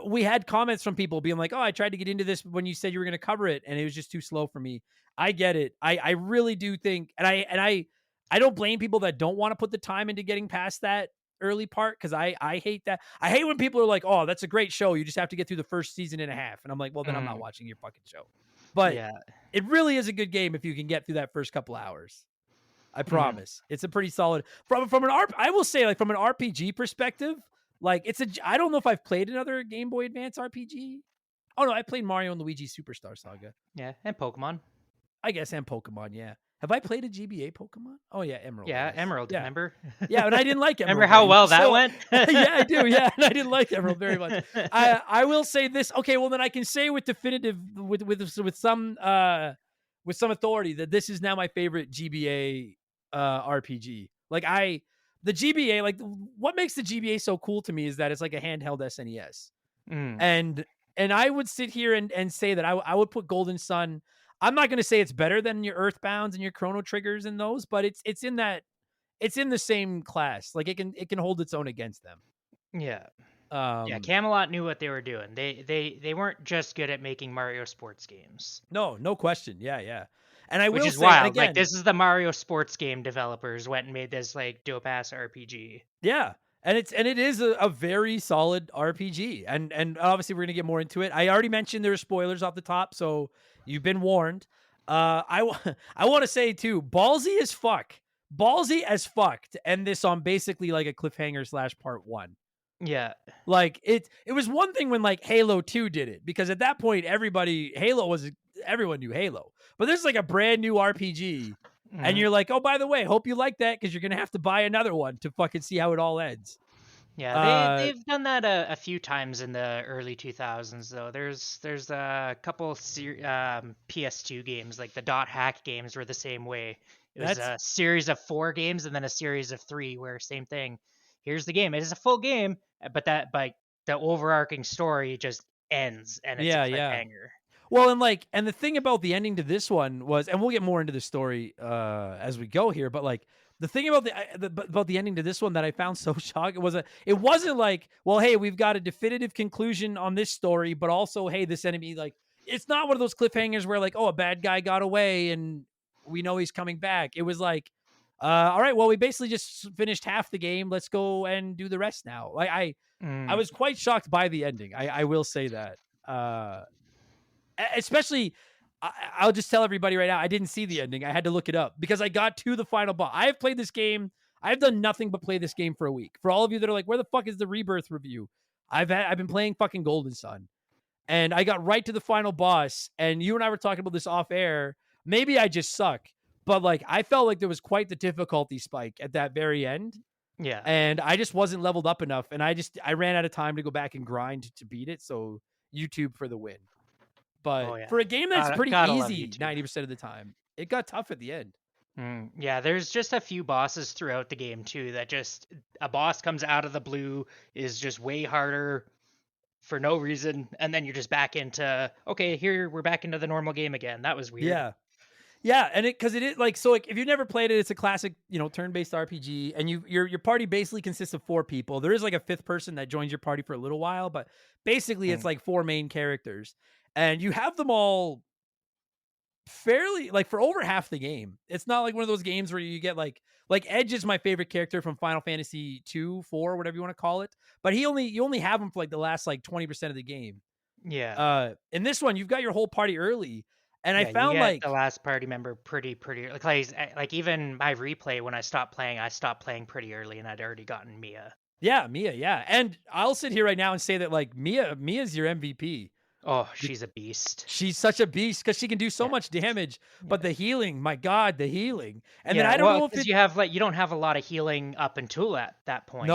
we had comments from people being like, oh, I tried to get into this when you said you were going to cover it and it was just too slow for me. I get it. I really do think, and I don't blame people that don't want to put the time into getting past that early part, because I hate that. I hate when people are like, oh, that's a great show, you just have to get through the first season and a half, and I'm like, well, then I'm not watching your fucking show. But it really is a good game if you can get through that first couple hours. I promise. It's a pretty solid from an I will say, like, from an RPG perspective, like I don't know if I've played another Game Boy Advance RPG. Oh no, I played Mario and Luigi Superstar Saga. Yeah, and Pokemon. I guess, and Pokemon, yeah. Have I played a GBA Pokemon? Oh, yeah, Emerald. Yeah, Emerald, remember? Yeah, but I didn't like Emerald. Remember how well that went? Yeah, I do, yeah, and I didn't like Emerald very much. I will say this. Okay, well, then I can say with some authority that this is now my favorite GBA RPG. Like, the GBA, like, what makes the GBA so cool to me is that it's like a handheld SNES. And I would sit here and say that I would put Golden Sun. I'm not going to say it's better than your Earthbounds and your Chrono Triggers and those, but it's in the same class. Like it can hold its own against them. Yeah. Camelot knew what they were doing. They weren't just good at making Mario sports games. No question. Yeah. And Which is wild. Again, like, this is the Mario sports game developers went and made this like dope ass RPG. Yeah. And it is a very solid RPG. And obviously we're going to get more into it. I already mentioned there are spoilers off the top, so you've been warned. I want to say too, ballsy as fuck to end this on basically like a cliffhanger / part 1. Yeah. Like it was one thing when like Halo 2 did it, because at that point everyone knew Halo. But this is like a brand new RPG. And you're like, oh, by the way, hope you like that, because you're going to have to buy another one to fucking see how it all ends. Yeah, they've done that a few times in the early 2000s, though. There's a couple PS2 games, like the Dot Hack games were the same way. It was a series of 4 games and then a series of 3, where same thing. Here's the game. It is a full game, but the overarching story just ends, and it's a cliffhanger. Well, and the thing about the ending to this one was, and we'll get more into the story as we go here, but like the thing about about the ending to this one that I found so shocking was it wasn't like, well, hey, we've got a definitive conclusion on this story, but also, hey, this enemy, like, it's not one of those cliffhangers where like, oh, a bad guy got away and we know he's coming back. It was like, all right, well, we basically just finished half the game. Let's go and do the rest now. Like I was quite shocked by the ending. I will say that. Especially, I'll just tell everybody right now, I didn't see the ending. I had to look it up because I got to the final boss. I have played this game. I've done nothing but play this game for a week. For all of you that are like, where the fuck is the Rebirth review? I've been playing fucking Golden Sun, and I got right to the final boss. And you and I were talking about this off air. Maybe I just suck, but like I felt like there was quite the difficulty spike at that very end. Yeah. And I just wasn't leveled up enough, and I ran out of time to go back and grind to beat it. So YouTube for the win. But for a game that's pretty easy 90% of the time, it got tough at the end. Yeah, there's just a few bosses throughout the game too that just a boss comes out of the blue, is just way harder for no reason, and then you're just back into, okay, here we're back into the normal game again. That was weird. Yeah, and because it is like, so like if you've never played it, it's a classic, turn-based RPG, and your party basically consists of 4 people. There is like a 5th person that joins your party for a little while, but basically it's like 4 main characters. And you have them all fairly, like, for over half the game. It's not like one of those games where you get like Edge is my favorite character from Final Fantasy 2, 4, whatever you want to call it. But you only have him for like the last like 20% of the game. Yeah. In this one, you've got your whole party early. And Yeah, I found you get like the last party member pretty like even my replay, when I stopped playing pretty early, and I'd already gotten Mia. Yeah, Mia, yeah. And I'll sit here right now and say that like Mia's your MVP. Oh, she's a beast. She's such a beast because she can do so much damage, but the healing, my God, the healing. And then Yeah, I don't know if because you have you don't have a lot of healing up until at that point.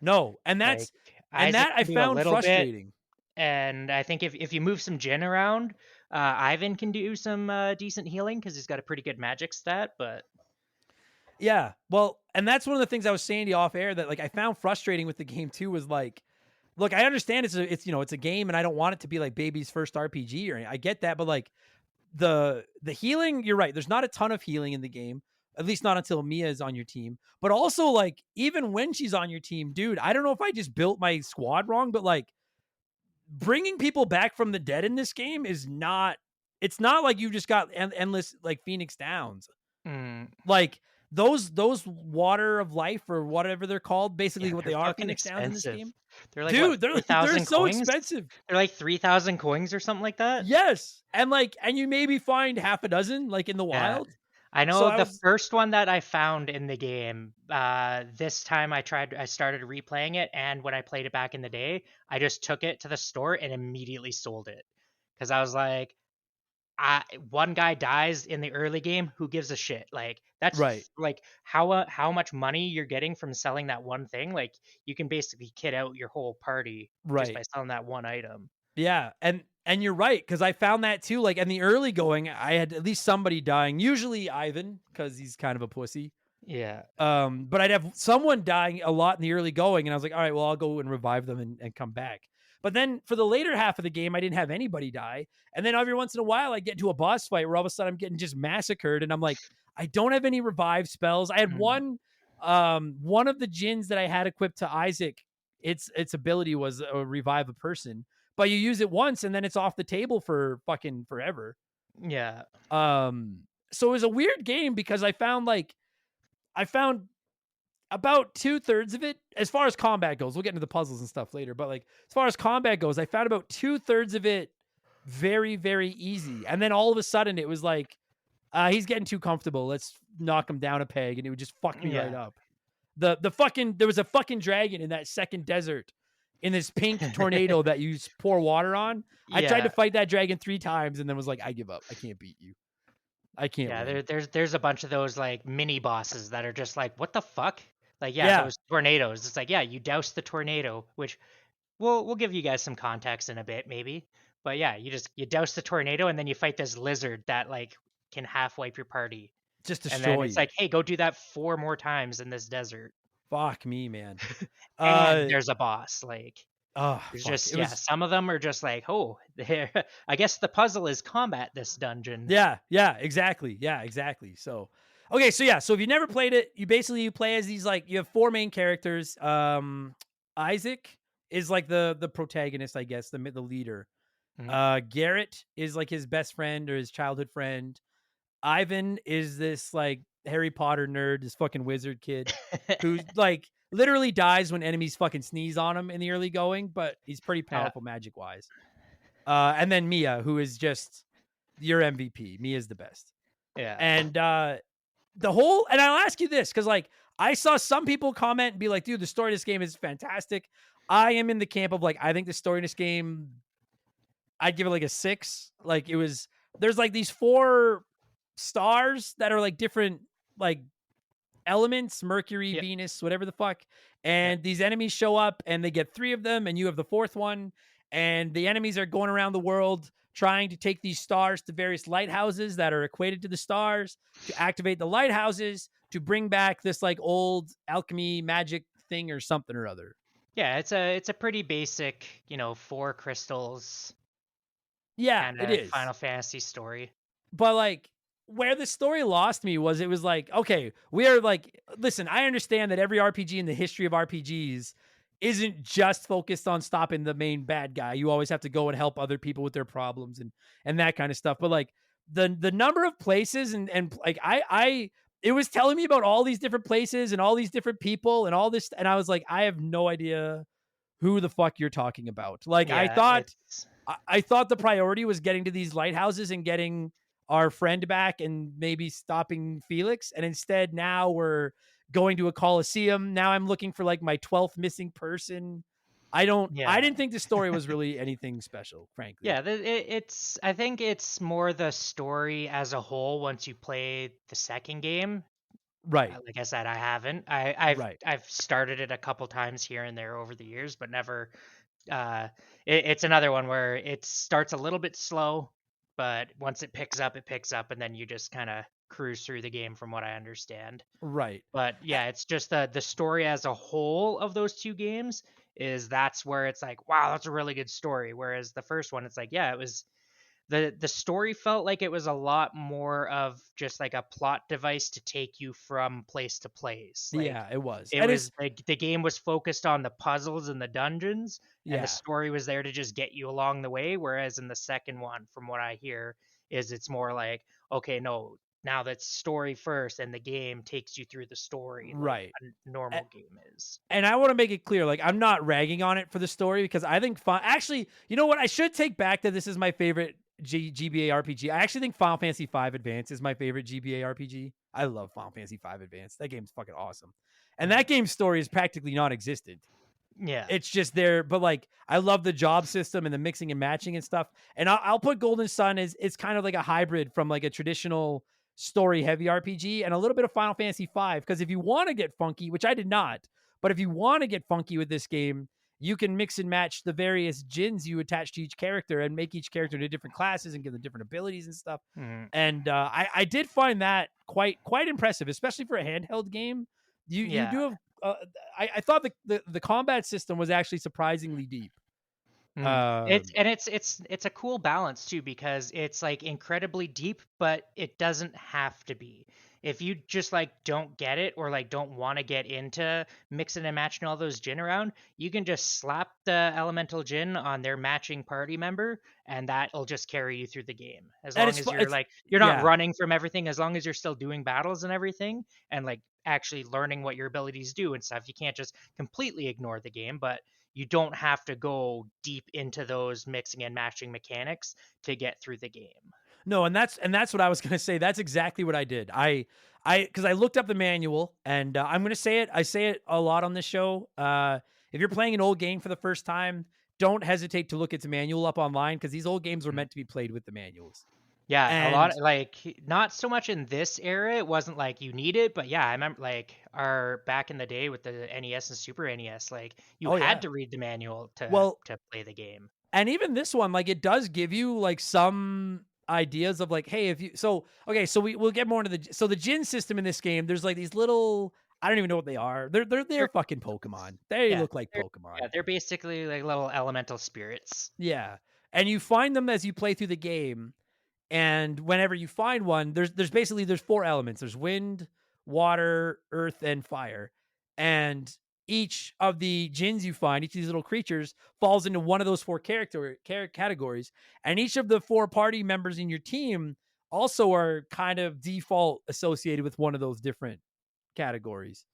No, and that's Like, that I can do a found little bit, frustrating. and I think if you move some Djinn around, Ivan can do some decent healing because he's got a pretty good magic stat. But Yeah, well, and that's one of the things I was saying to you off air that like I found frustrating with the game too was like, look, I understand it's a game and I don't want it to be like baby's first RPG or I get that, but like the healing, you're right. There's not a ton of healing in the game, at least not until Mia is on your team. But also like even when she's on your team, dude, I don't know if I just built my squad wrong, but like bringing people back from the dead in this game is not. It's not like you just got endless like Phoenix Downs, like. Those water of life or whatever they're called, basically what they are, Phoenix Downs in this game. They're like, dude, what, they're so coins? expensive. They're like 3,000 coins or something like that. Yes, and you maybe find half a dozen like in the wild. I know so first one that I found in the game. This time I started replaying it, and when I played it back in the day, I just took it to the store and immediately sold it because I was like, one guy dies in the early game, who gives a shit? Like that's right. Like how much money you're getting from selling that one thing. Like you can basically kit out your whole party just by selling that one item. Yeah, and you're right, because I found that too. Like in the early going, I had at least somebody dying, usually Ivan, because he's kind of a pussy. Yeah. But I'd have someone dying a lot in the early going, and I was like, all right, well, I'll go and revive them and come back. But then for the later half of the game, I didn't have anybody die. And then every once in a while, I get into a boss fight where all of a sudden I'm getting just massacred. And I'm like, I don't have any revive spells. I had one of the Djinns that I had equipped to Isaac. Its ability was revive a person, but you use it once and then it's off the table for fucking forever. Yeah. So it was a weird game because I found about 2/3 of it, as far as combat goes, we'll get into the puzzles and stuff later, but like as far as combat goes, I found about 2/3 of it very, very easy. And then all of a sudden it was like, he's getting too comfortable. Let's knock him down a peg. And it would just fuck me right up. There was a fucking dragon in that second desert in this pink tornado that you pour water on. I tried to fight that dragon 3 times and then was like, I give up. I can't beat you. I can't. Yeah, there's a bunch of those like mini bosses that are just like, what the fuck? Like, those tornadoes. It's like, you douse the tornado, which we'll give you guys some context in a bit, maybe. But yeah, you douse the tornado and then you fight this lizard that like can half wipe your party. Just destroy and then it's like, hey, go do that 4 more times in this desert. Fuck me, man. And there's a boss. Like, Oh, It's fuck. just It was some of them are just like, oh, there. I guess the puzzle is combat this dungeon. Yeah, exactly. Yeah, exactly. So, okay, so yeah, so if you never played it, you play as these like you have 4 main characters. Isaac is like the protagonist, I guess, the leader. Mhm. Garrett is like his best friend or his childhood friend. Ivan is this like Harry Potter nerd, this fucking wizard kid who like literally dies when enemies fucking sneeze on him in the early going, but he's pretty Yeah, powerful magic wise. And then Mia, who is just your MVP. Mia's the best. yeah, And the whole, and I'll ask you this because like I saw some people comment and be like, dude, the story of this game is fantastic. I am in the camp of like, I think the story of this game, I'd give it like a 6. Like it was, there's like these 4 stars that are like different, like elements, Mercury, yep, Venus, whatever the fuck. yep. And these enemies show up and they get 3 of them and you have the 4th one. And the enemies are going around the world trying to take these stars to various lighthouses that are equated to the stars to activate the lighthouses to bring back this like old alchemy magic thing or something or other. Yeah, it's a pretty basic, 4 crystals Yeah, kind it of is. Final Fantasy story. But like where the story lost me was it was like, okay, we are like, listen, I understand that every RPG in the history of RPGs isn't just focused on stopping the main bad guy. You always have to go and help other people with their problems and that kind of stuff. But like the number of places and like I it was telling me about all these different places and all these different people and all this, and I was like, I have no idea who the fuck you're talking about. Like Yeah, it's I thought the priority was getting to these lighthouses and getting our friend back and maybe stopping Felix. And instead now we're going to a Coliseum. Now I'm looking for like my 12th missing person. I yeah. didn't think the story was really anything special, frankly. Yeah, it's I think it's more the story as a whole once you play the second game. Right. Like I said, I haven't. I've Right. I've started it a couple times here and there over the years, but never. It's another one where it starts a little bit slow, but once it picks up, and then you just kind of cruise through the game, from what I understand. Right. But yeah, it's just the story as a whole of those 2 games that's where it's like, wow, that's a really good story. Whereas the first one, it's like, yeah, it was the story felt like it was a lot more of just like a plot device to take you from place to place. Like Yeah, it was. it And was it's like the game was focused on the puzzles and the dungeons, and the yeah. story was there to just get you along the way. Whereas in the second one, from what I hear, is it's more like, okay, no, now that's story first, and the game takes you through the story like Right. a normal game is. And I want to make it clear, like I'm not ragging on it for the story because I think actually, you know what? I should take back that this is my favorite GBA RPG. I actually think Final Fantasy V Advance is my favorite GBA RPG. I love Final Fantasy V Advance. That game's fucking awesome. And that game's story is practically non-existent. Yeah. It's just there, but like I love the job system and the mixing and matching and stuff. And I'll put Golden Sun as it's kind of like a hybrid from like a traditional story heavy RPG and a little bit of Final Fantasy V. Because if you want to get funky, which I did not, but if you want to get funky with this game, you can mix and match the various Djinns you attach to each character and make each character into different classes and give them different abilities and stuff. Mhm. And I did find that quite impressive, especially for a handheld game. You Yeah. do have I thought the combat system was actually surprisingly deep. It's a cool balance too, because it's like incredibly deep, but it doesn't have to be. If you just like don't get it, or like don't want to get into mixing and matching all those Djinn around, you can just slap the elemental Djinn on their matching party member, and that'll just carry you through the game. As And long as it's you're not yeah. running from everything, as long as you're still doing battles and everything, and like actually learning what your abilities do and stuff. You can't just completely ignore the game, but you don't have to go deep into those mixing and matching mechanics to get through the game. No, and that's what I was gonna say. That's exactly what I did. Because I looked up the manual, and I'm gonna say it. I say it a lot on this show. If you're playing an old game for the first time, don't hesitate to look its manual up online because these old games were meant to be played with the manuals. Yeah, a And lot, like not so much in this era. It wasn't like you need it, but yeah, I remember like our back in the day with the NES and Super NES, like you oh had yeah, to read the manual well, to play the game. and even this one, like it does give you like some ideas of like, hey, if you so okay, so we'll get more into the Djinn system in this game. There's like these little I don't even know what they are. They're fucking Pokemon. They look like Pokemon. Yeah, they're basically like little elemental spirits. Yeah. And you find them as you play through the game. And whenever you find one, there's basically there's 4 elements. There's wind, water, earth, and fire. And each of the Djinns you find, each of these little creatures, falls into one of those 4 categories. And each of the 4 party members in your team also are kind of default associated with one of those different categories.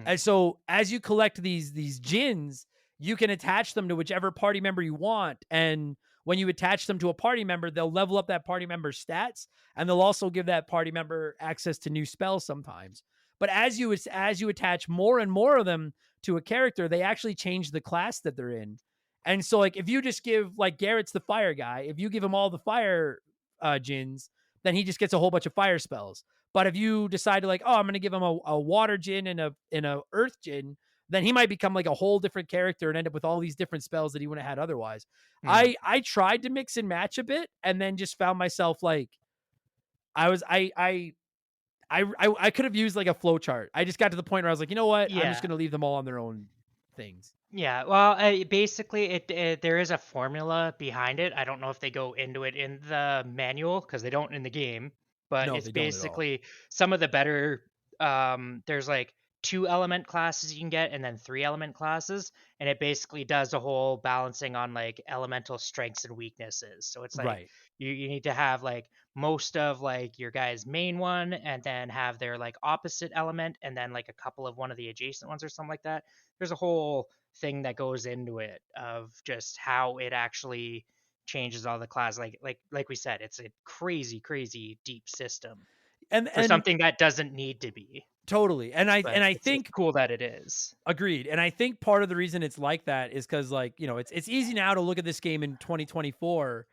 And so as you collect these Djinns, you can attach them to whichever party member you want. And when you attach them to a party member, they'll level up that party member's stats, and they'll also give that party member access to new spells sometimes. But as you attach more and more of them to a character, they actually change the class that they're in. And so, like, if you just give, like, Garrett's the fire guy, if you give him all the fire Djinns, then he just gets a whole bunch of fire spells. But if you decide to, like, oh, I'm going to give him a water Djinn and a earth Djinn, then he might become like a whole different character and end up with all these different spells that he wouldn't have had otherwise. I tried to mix and match a bit, and then just found myself like I could have used like a flow chart. I just got to the point where I was like, you know what? I'm just going to leave them all on their own things. Yeah, well, basically, there is a formula behind it. I don't know if they go into it in the manual because they don't in the game, but No, it's they don't at all. basically some of the better. There's like 2 element classes you can get, and then 3 element classes, and it basically does a whole balancing on like elemental strengths and weaknesses. So it's like Right. you need to have like most of like your guy's main one, and then have their like opposite element, and then like a couple of one of the adjacent ones or something like that. There's a whole thing that goes into it of just how it actually changes all the class. Like we said, it's a crazy deep system And for something that doesn't need to be. totally. And I think it's cool that it is. agreed. And I think part of the reason it's like that is because, like, you know, it's easy now to look at this game in 2024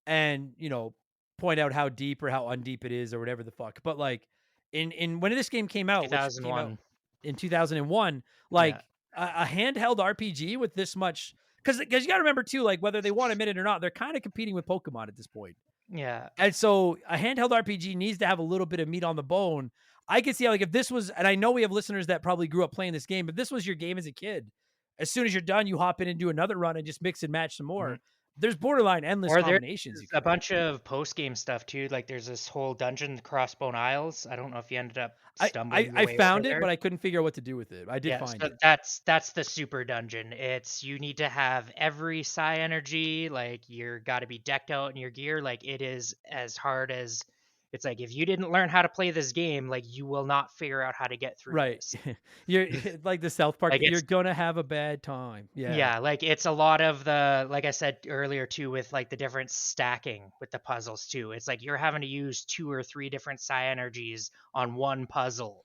and, you know, point out how deep or how undeep it is or whatever the fuck. But like in when this game came out, which came out 2001. in 2001, like a handheld RPG with this much, because you got to remember too, like whether they want to admit it or not, they're kind of competing with Pokemon at this point. Yeah. And so a handheld RPG needs to have a little bit of meat on the bone. I could see how, like, if this was, and I know we have listeners that probably grew up playing this game, but this was your game as a kid. As soon as you're done, you hop in and do another run and just mix and match some more. There's borderline endless combinations. There's a bunch of post-game stuff too. Like there's this whole dungeon, Crossbone Isles. I don't know if you ended up stumbling. I found it, but I couldn't figure out what to do with it. I did find it. That's the super dungeon. It's you need to have every psi energy. Like you're got to be decked out in your gear. Like it is as hard as. It's like if you didn't learn how to play this game, like you will not figure out how to get through. Right. This. You're like the South Park. Like you're gonna have a bad time. Yeah. Yeah. Like it's a lot of the, like I said earlier too, with like the different stacking with the puzzles too. It's like you're having to use 2 or 3 different psi energies on one puzzle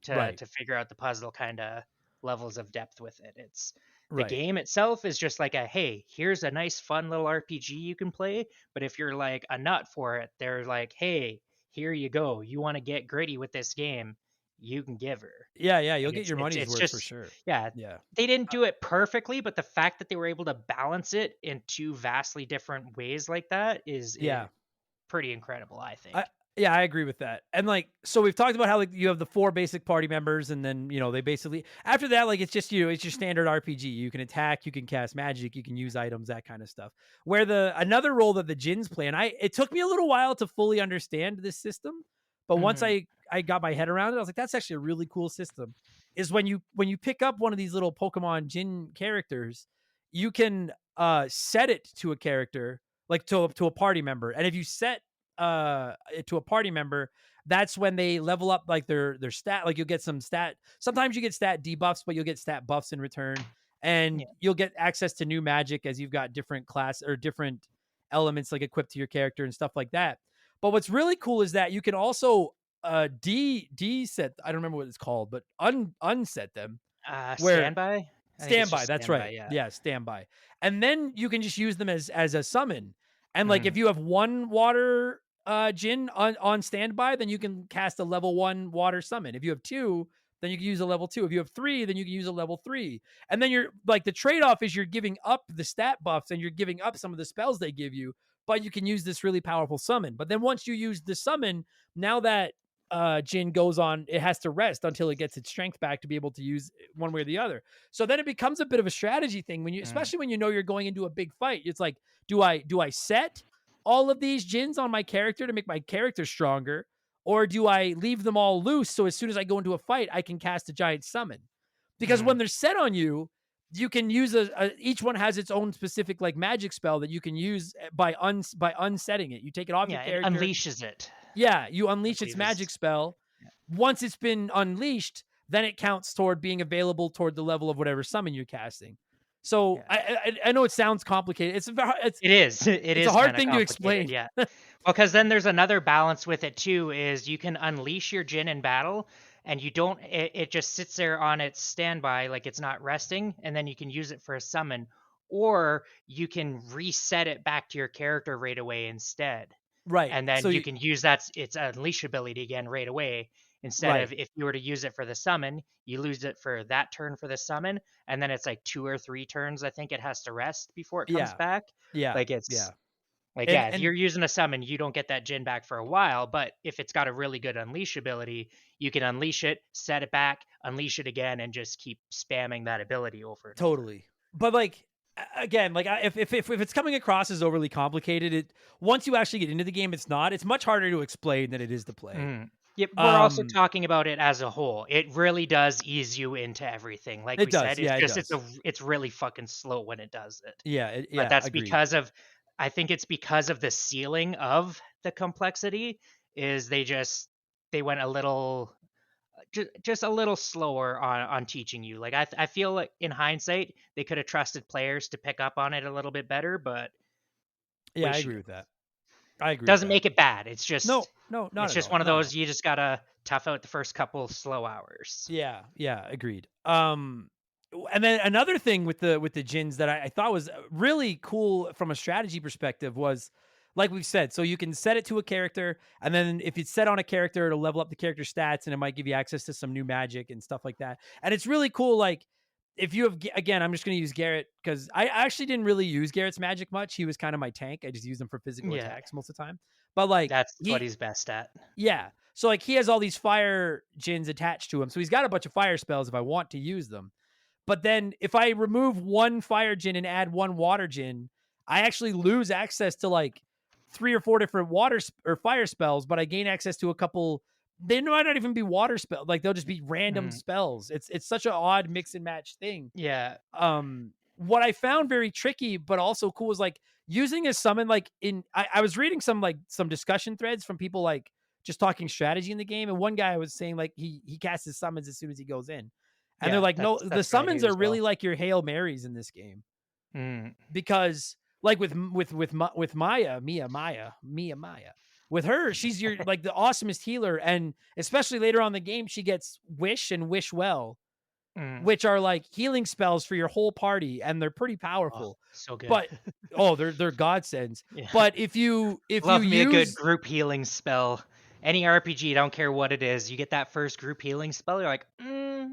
to figure out the puzzle kind of levels of depth with it. It's the game itself is just like a, hey, here's a nice fun little RPG you can play. But if you're like a nut for it, they're like, hey, here you go. You want to get gritty with this game, you can give her. Yeah, you'll get your money's worth for sure. Yeah. They didn't do it perfectly, but the fact that they were able to balance it in 2 vastly different ways like that is pretty incredible, I think. I agree with that. And like, so we've talked about how like you have the 4 basic party members, and then, you know, they basically, after that, like, it's just, you know, it's your standard RPG. You can attack, you can cast magic, you can use items, that kind of stuff. Where another role that the Djinns play, and it took me a little while to fully understand this system, but once I got my head around it, I was like, that's actually a really cool system, is when you pick up one of these little Pokemon Djinn characters, you can set it to a character, like to a party member. And if you set to a party member, that's when they level up like their stat. Like you'll get some stat, sometimes you get stat debuffs, but you'll get stat buffs in return, and you'll get access to new magic as you've got different class or different elements like equipped to your character and stuff like that. But what's really cool is that you can also set, I don't remember what it's called, but unset them. Standby. Standby, that's right. Yeah, standby. And then you can just use them as a summon. And like if you have 1 water Djinn on standby, then you can cast a level 1 water summon. If you have 2, then you can use a level 2. If you have 3, then you can use a level 3. And then you're like, the trade-off is you're giving up the stat buffs and you're giving up some of the spells they give you, but you can use this really powerful summon. But then once you use the summon, now that Djinn goes on, it has to rest until it gets its strength back to be able to use one way or the other. So then it becomes a bit of a strategy thing when you, especially when you know you're going into a big fight. It's like, do I set all of these Djinns on my character to make my character stronger, or do I leave them all loose so as soon as I go into a fight, I can cast a giant summon? Because when they're set on you, you can use each one has its own specific like magic spell that you can use by unsetting it. You take it off your character. It unleashes it. Yeah, you unleash its magic spell. Once it's been unleashed, then it counts toward being available toward the level of whatever summon you're casting. So I know it sounds complicated. It is a hard thing to explain. Yeah. Well, because then there's another balance with it too, is you can unleash your Djinn in battle, and you don't. It just sits there on its standby, like it's not resting, and then you can use it for a summon, or you can reset it back to your character right away instead. Right. And then you can use its unleash ability again right away. Instead of, if you were to use it for the summon, you lose it for that turn for the summon, and then it's like 2 or 3 turns, I think it has to rest before it comes back. Yeah. Like it's if you're using a summon, you don't get that Djinn back for a while, but if it's got a really good unleash ability, you can unleash it, set it back, unleash it again, and just keep spamming that ability over. Totally. But like, again, like if it's coming across as overly complicated, once you actually get into the game, it's not. It's much harder to explain than it is to play. Yeah, we're also talking about it as a whole. It really does ease you into everything. Like we said, it's really fucking slow when it does it. Yeah, but that's because of, I think it's because of the ceiling of the complexity. Is they went a little, just a little slower on teaching you. Like I feel like in hindsight they could have trusted players to pick up on it a little bit better, but yeah, I agree with that. I agree. Doesn't make it bad. It's just no, it's just one of those you just gotta tough out the first couple slow hours. Yeah, agreed. And then another thing with the Djinns that I thought was really cool from a strategy perspective was, like we've said, so you can set it to a character, and then if it's set on a character, it'll level up the character stats, and it might give you access to some new magic and stuff like that. And it's really cool. Like, if you have, again, I'm just going to use Garrett because I actually didn't really use Garrett's magic much. He was kind of my tank. I just used him for physical attacks most of the time. But like, that's what he's best at. Yeah. So like, he has all these fire Djinns attached to him. So he's got a bunch of fire spells if I want to use them. But then if I remove one fire Djinn and add one water Djinn, I actually lose access to like 3 or 4 different water or fire spells, but I gain access to a couple. They might not even be water spells. Like, they'll just be random spells. It's such an odd mix and match thing. Yeah. What I found very tricky, but also cool, is like using a summon. Like I was reading some discussion threads from people like just talking strategy in the game, and one guy was saying like he casts his summons as soon as he goes in, and they're like, no, the summons are really like your Hail Marys in this game, because like with Maya, with her, she's your like the awesomest healer, and especially later on in the game, she gets Wish and Wish Well, which are like healing spells for your whole party, and they're pretty powerful. So good. But they're godsends. Yeah. But if you love me a good group healing spell, any RPG, I don't care what it is, you get that first group healing spell, you're like,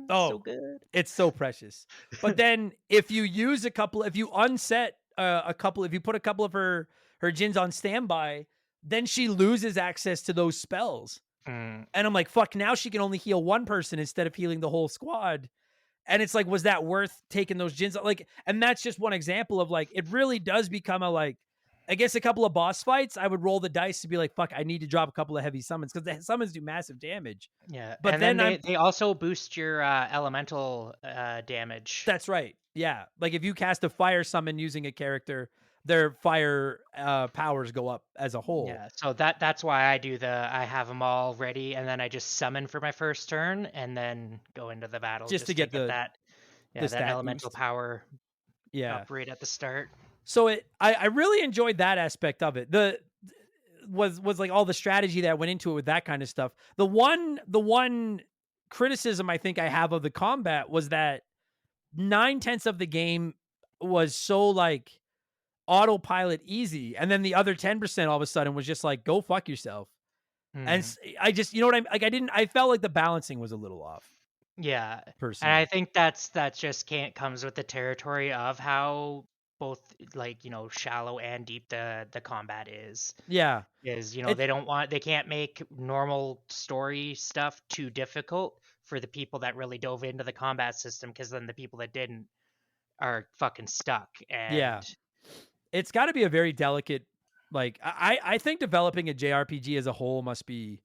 so good. It's so precious. But then if you use if you unset if you put a couple of her Djinns on standby, then she loses access to those spells. And I'm like, fuck, now she can only heal one person instead of healing the whole squad. And it's like, was that worth taking those Djinns? Like, and that's just one example of like, it really does become a like, I guess a couple of boss fights, I would roll the dice to be like, fuck, I need to drop a couple of heavy summons, because the summons do massive damage. Yeah. But and then they also boost your elemental damage. That's right. Yeah. Like if you cast a fire summon using a character, their fire powers go up as a whole. Yeah, so that's why I have them all ready, and then I just summon for my first turn, and then go into the battle just to get that elemental boost. Power. Up right at the start. So I really enjoyed that aspect of it. Was like all the strategy that went into it with that kind of stuff. The one criticism I think I have of the combat was that 9/10 of the game was so like autopilot easy, and then the other 10% all of a sudden was just like, go fuck yourself. And I just, you know what I'm like, I felt like the balancing was a little off. Yeah, personally. And I think that just comes with the territory of how both like, you know, shallow and deep the combat is. Yeah. Is, you know, It's they can't make normal story stuff too difficult for the people that really dove into the combat system, because then the people that didn't are fucking stuck. yeah. And It's got to be a very delicate, like I think developing a JRPG as a whole must be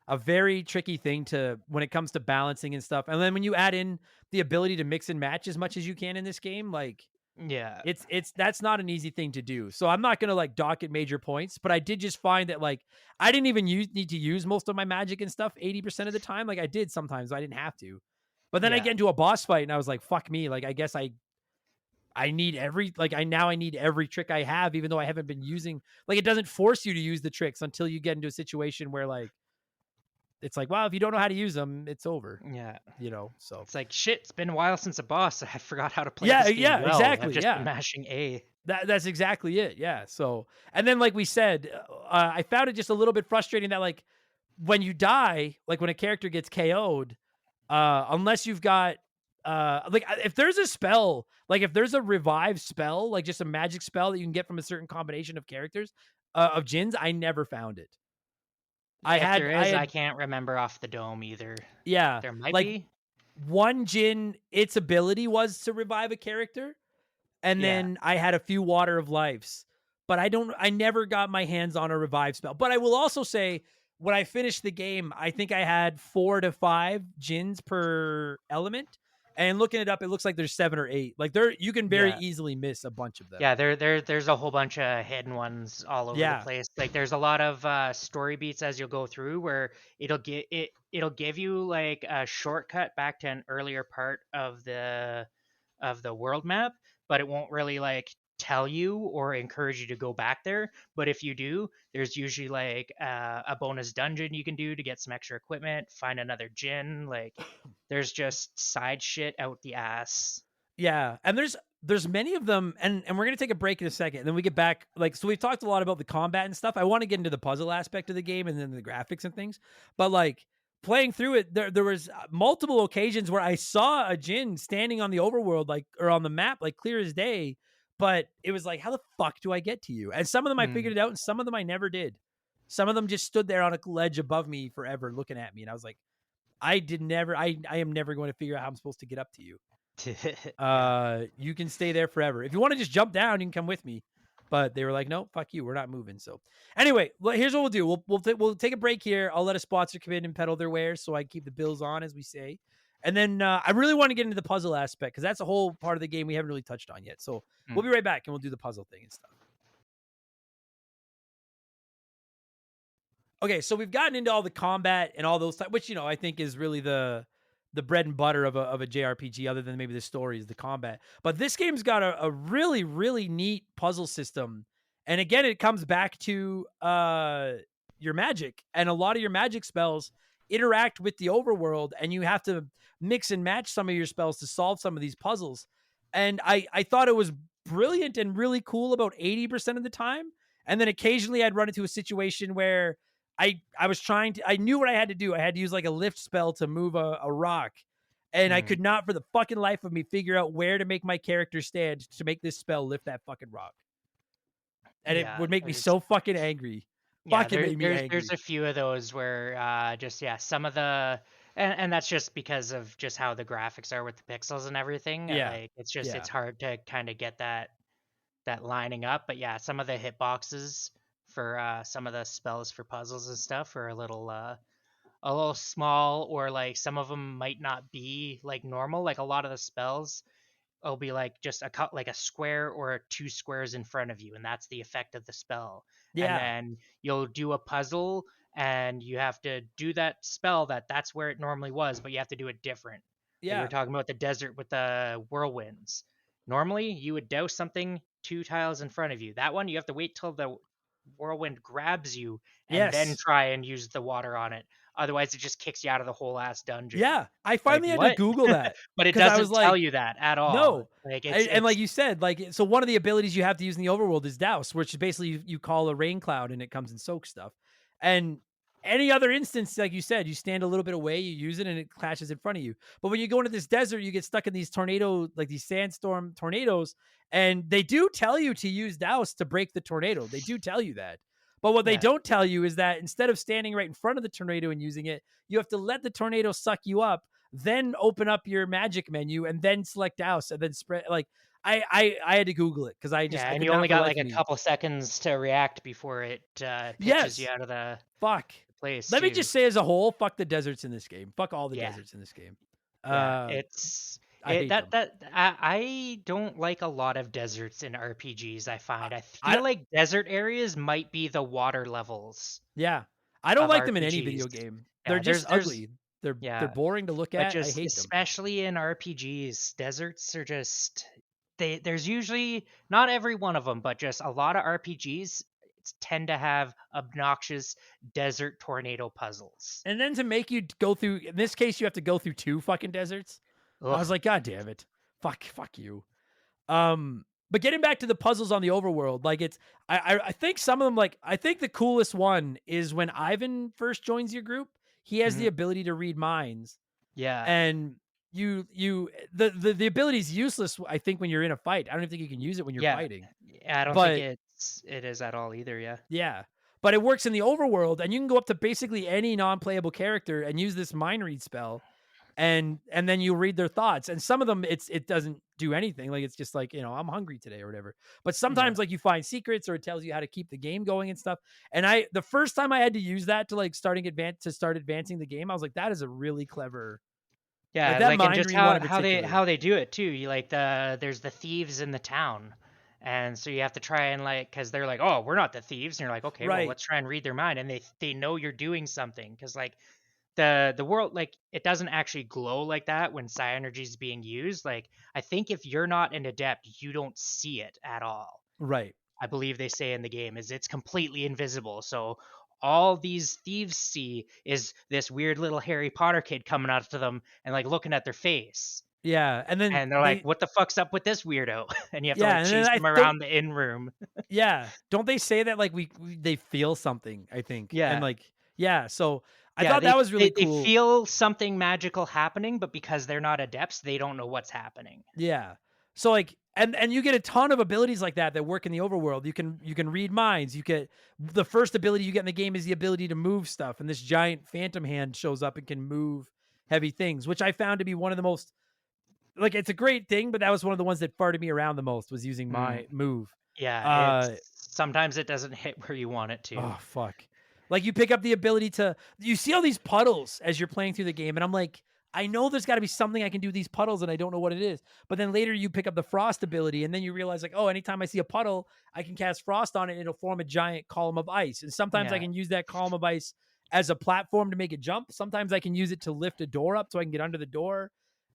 a very tricky thing to when it comes to balancing and stuff. And then when you add in the ability to mix and match as much as you can in this game, like yeah, it's that's not an easy thing to do. So I'm not gonna like dock it major points, but I did just find that like I didn't even need to use most of my magic and stuff 80% of the time. Like I did sometimes, but I didn't have to. But then I yeah, get into a boss fight and I was like, fuck me. Like I guess I need every like I need every trick I have, even though I haven't been using like it doesn't force you to use the tricks until you get into a situation where like it's like, well, if you don't know how to use them, it's over. yeah. You know, so It's like, shit, it's been a while since a boss. I forgot how to play yeah, this game well. I've exactly, just been yeah. mashing A. That's exactly it. Yeah. So, and then like we said, I found it just a little bit frustrating that like when you die, like when a character gets KO'd, unless you've got like if there's a spell, like if there's a revive spell, like just a magic spell that you can get from a certain combination of characters, of Djinns, I never found it. If there I is, I had, can't remember off the dome either. yeah, There might like be. one Djinn, its ability was to revive a character. And Yeah. then I had a few water of lives, but I never got my hands on a revive spell. But I will also say when I finished the game, I think I had 4 to 5 Djinns per element. And looking it up, it looks like there's 7 or 8. Like you can very Yeah. easily miss a bunch of them. Yeah, there's a whole bunch of hidden ones all over the Yeah. place. Like there's a lot of story beats as you'll go through where it'll give you like a shortcut back to an earlier part of the world map, but it won't really like tell you or encourage you to go back there. But if you do, there's usually like a bonus dungeon you can do to get some extra equipment, find another Djinn. Like there's just side shit out the ass. Yeah, and there's many of them, and we're gonna take a break in a second, and then we get back. Like, so we've talked a lot about the combat and stuff. I want to get into the puzzle aspect of the game and then the graphics and things. But like playing through it, there was multiple occasions where I saw a Djinn standing on the overworld, like or on the map, like clear as day. But it was like, how the fuck do I get to you? And some of them I figured it out, and some of them I never did. Some of them just stood there on a ledge above me forever, looking at me, and I was like, I am never going to figure out how I'm supposed to get up to you. You can stay there forever. If you want to just jump down, you can come with me. But they were like, no, fuck you, we're not moving. So anyway, well, here's what we'll do. We'll take a break here. I'll let a sponsor come in and peddle their wares so I can keep the bills on, as we say. And then I really want to get into the puzzle aspect because that's a whole part of the game we haven't really touched on yet. So we'll be right back and we'll do the puzzle thing and stuff. Okay, so we've gotten into all the combat and all those, which, you know, I think is really the bread and butter of a JRPG, other than maybe the story, is the combat. But this game's got a really, really neat puzzle system. And again, it comes back to your magic. And a lot of your magic spells interact with the overworld, and you have to mix and match some of your spells to solve some of these puzzles. And I thought it was brilliant and really cool about 80% of the time. And then occasionally I'd run into a situation where I was trying to, I knew what I had to do. I had to use like a lift spell to move a rock. And I could not for the fucking life of me figure out where to make my character stand to make this spell lift that fucking rock. And it would make me so fucking angry. Fucking made me angry. There's a few of those where some of the and that's just because of just how the graphics are with the pixels and everything. Yeah. Like it's hard to kind of get that lining up. But yeah, some of the hitboxes for some of the spells for puzzles and stuff are a little small, or like some of them might not be like normal. Like a lot of the spells will be like just like a square or 2 squares in front of you, and that's the effect of the spell. Yeah. And then you'll do a puzzle and you have to do that spell that's where it normally was, but you have to do it different. Yeah. Like we're talking about the desert with the whirlwinds. Normally you would douse something 2 tiles in front of you. That one you have to wait till the whirlwind grabs you and then try and use the water on it. Otherwise it just kicks you out of the whole ass dungeon. Yeah, I finally had to Google that. But it doesn't tell you that at all. No. Like and like you said, like, so one of the abilities you have to use in the overworld is douse, which is basically you call a rain cloud and it comes and soaks stuff. And Any other instance, like you said, you stand a little bit away, you use it, and it clashes in front of you. But when you go into this desert, you get stuck in these tornado, like these sandstorm tornadoes, and they do tell you to use douse to break the tornado. They do tell you that. But what they Yeah. don't tell you is that instead of standing right in front of the tornado and using it, you have to let the tornado suck you up, then open up your magic menu, and then select douse, and then spread. Like I had to Google it because I Yeah, I and could you not only for the got life like of a me. couple seconds to react before it pitches you Yes, out of the fuck. place Let me too. just say as a whole, fuck the deserts in this game. Fuck all the Yeah. deserts in this game. Yeah, Uh, it's I it hate that them. that I don't like a lot of deserts in RPGs, I I, find. I I feel like desert areas might be the water levels yeah, I don't of like them in any RPGs. video game. They're Yeah, just there's ugly. They're yeah, boring to look but at. I just hate them. especially in RPGs, deserts are just there's usually not every one of them, but just a lot of RPGs tend to have obnoxious desert tornado puzzles. And then to make you go through, in this case, you have to go through 2 fucking deserts. I was Ugh. like, God damn it, fuck you. But getting back to the puzzles on the overworld, like I think some of them, like I think the coolest one is when Ivan first joins your group. He has the Mhm. ability to read minds, Yeah. and the ability is useless. I think when you're in a fight, I don't even think you can use it when you're Yeah. fighting. Yeah, I don't think But it is at all either, yeah. yeah, but it works in the overworld, and you can go up to basically any non-playable character and use this mind read spell, and then you read their thoughts. And some of them, it doesn't do anything. Like it's just like, I'm hungry today or whatever. But Yeah. sometimes like you find secrets, or it tells you how to keep the game going and stuff. And the first time I had to use that to like start advancing the game, I was like, that is a really clever, like Yeah, that like, and mind just read one how in particular. how they do it too. You like there's the thieves in the town, and so you have to try and like, because they're like, oh, we're not the thieves, and you're like, okay, well, Right. let's try and read their mind, and they know you're doing something, because like the world, like, it doesn't actually glow like that when psynergy is being used. Like, I think if you're not an adept, you don't see it at all. Right. I believe they say in the game is it's completely invisible. So all these thieves see is this weird little Harry Potter kid coming up to them and like looking at their face. Yeah. And then And they're like, what the fuck's up with this weirdo? And you have to yeah. like And then chase I them don't, around the in room. yeah. Don't they say that like they feel something, I think. And Yeah. like, yeah. So I Yeah, thought that was really they cool. feel something magical happening, but because they're not adepts, they don't know what's happening. Yeah. So like and you get a ton of abilities like that work in the overworld. You can read minds. You get the first ability you get in the game is the ability to move stuff, and this giant phantom hand shows up and can move heavy things, which I found to be one of the most, like, it's a great thing, but that was one of the ones that farted me around the most, was using Mm. my move. Yeah, it's Uh sometimes it doesn't hit where you want it to. oh fuck. Like you pick up the ability to, you see all these puddles as you're playing through the game, and I'm like, I know there's got to be something I can do with these puddles, and I don't know what it is. But then later you pick up the frost ability, and then you realize like, oh, anytime I see a puddle, I can cast frost on it, and it'll form a giant column of ice. And sometimes I Yeah. can use that column of ice as a platform to make it jump. Sometimes I can use it to lift a door up so I can get under the door.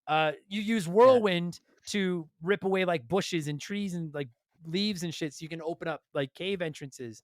You use Yeah. whirlwind to rip away like bushes and trees and like leaves and shit, so you can open up like cave entrances.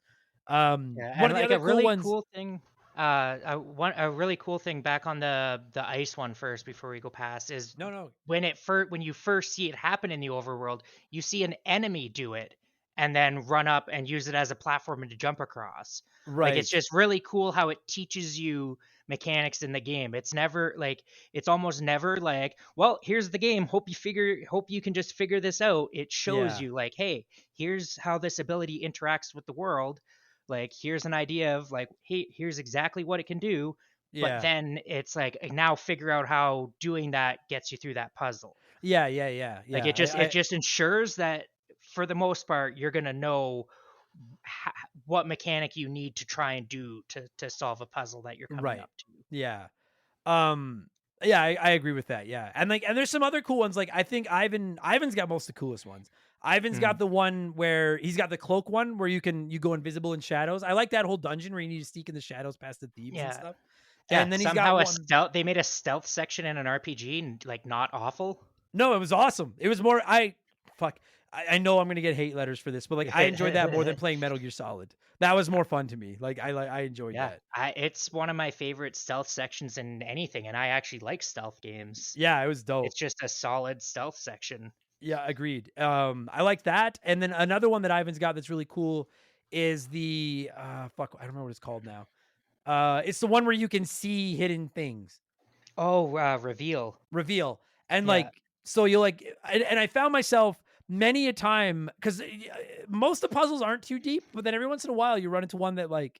Yeah, One and of the like other a cool really ones. cool thing, a really cool thing back on the ice one first before we go past is No, no. when you first see it happen in the overworld, you see an enemy do it and then run up and use it as a platform to jump across. Like, it's Right. just really cool how it teaches you mechanics in the game. It's never like, it's almost never like, well, here's the game. Hope you can just figure this out. It shows Yeah. you like, hey, here's how this ability interacts with the world. Like, here's an idea of like, hey, here's exactly what it can do. But Yeah. then it's like, now figure out how doing that gets you through that puzzle. Yeah, yeah, yeah, Like, yeah. it just ensures that for the most part you're gonna know what mechanic you need to try and do to solve a puzzle that you're coming Right. up to. Yeah. Um yeah, I agree with that. Yeah. And like, and there's some other cool ones. Like I think Ivan's got most of the coolest ones. Ivan's got Mm. the one where he's got the cloak one where you go invisible in shadows. I like that whole dungeon where you need to sneak in the shadows past the thieves and Yeah, stuff. yeah. And then he's got Somehow one. they made a stealth section in an RPG and like not awful. No, it was awesome. It was more fuck. I know I'm gonna get hate letters for this, but like I enjoyed that more than playing Metal Gear Solid. That was more fun to me. Like I enjoyed Yeah, that. it's one of my favorite stealth sections in anything, and I actually like stealth games. Yeah, it was dope. It's just a solid stealth section. Yeah, agreed. I like that. And then another one that Ivan's got that's really cool is the fuck, I don't remember what it's called now. It's the one where you can see hidden things. Oh, reveal. And Yeah. like, so you'll like, and I found myself many a time because most of the puzzles aren't too deep, but then every once in a while you run into one that like,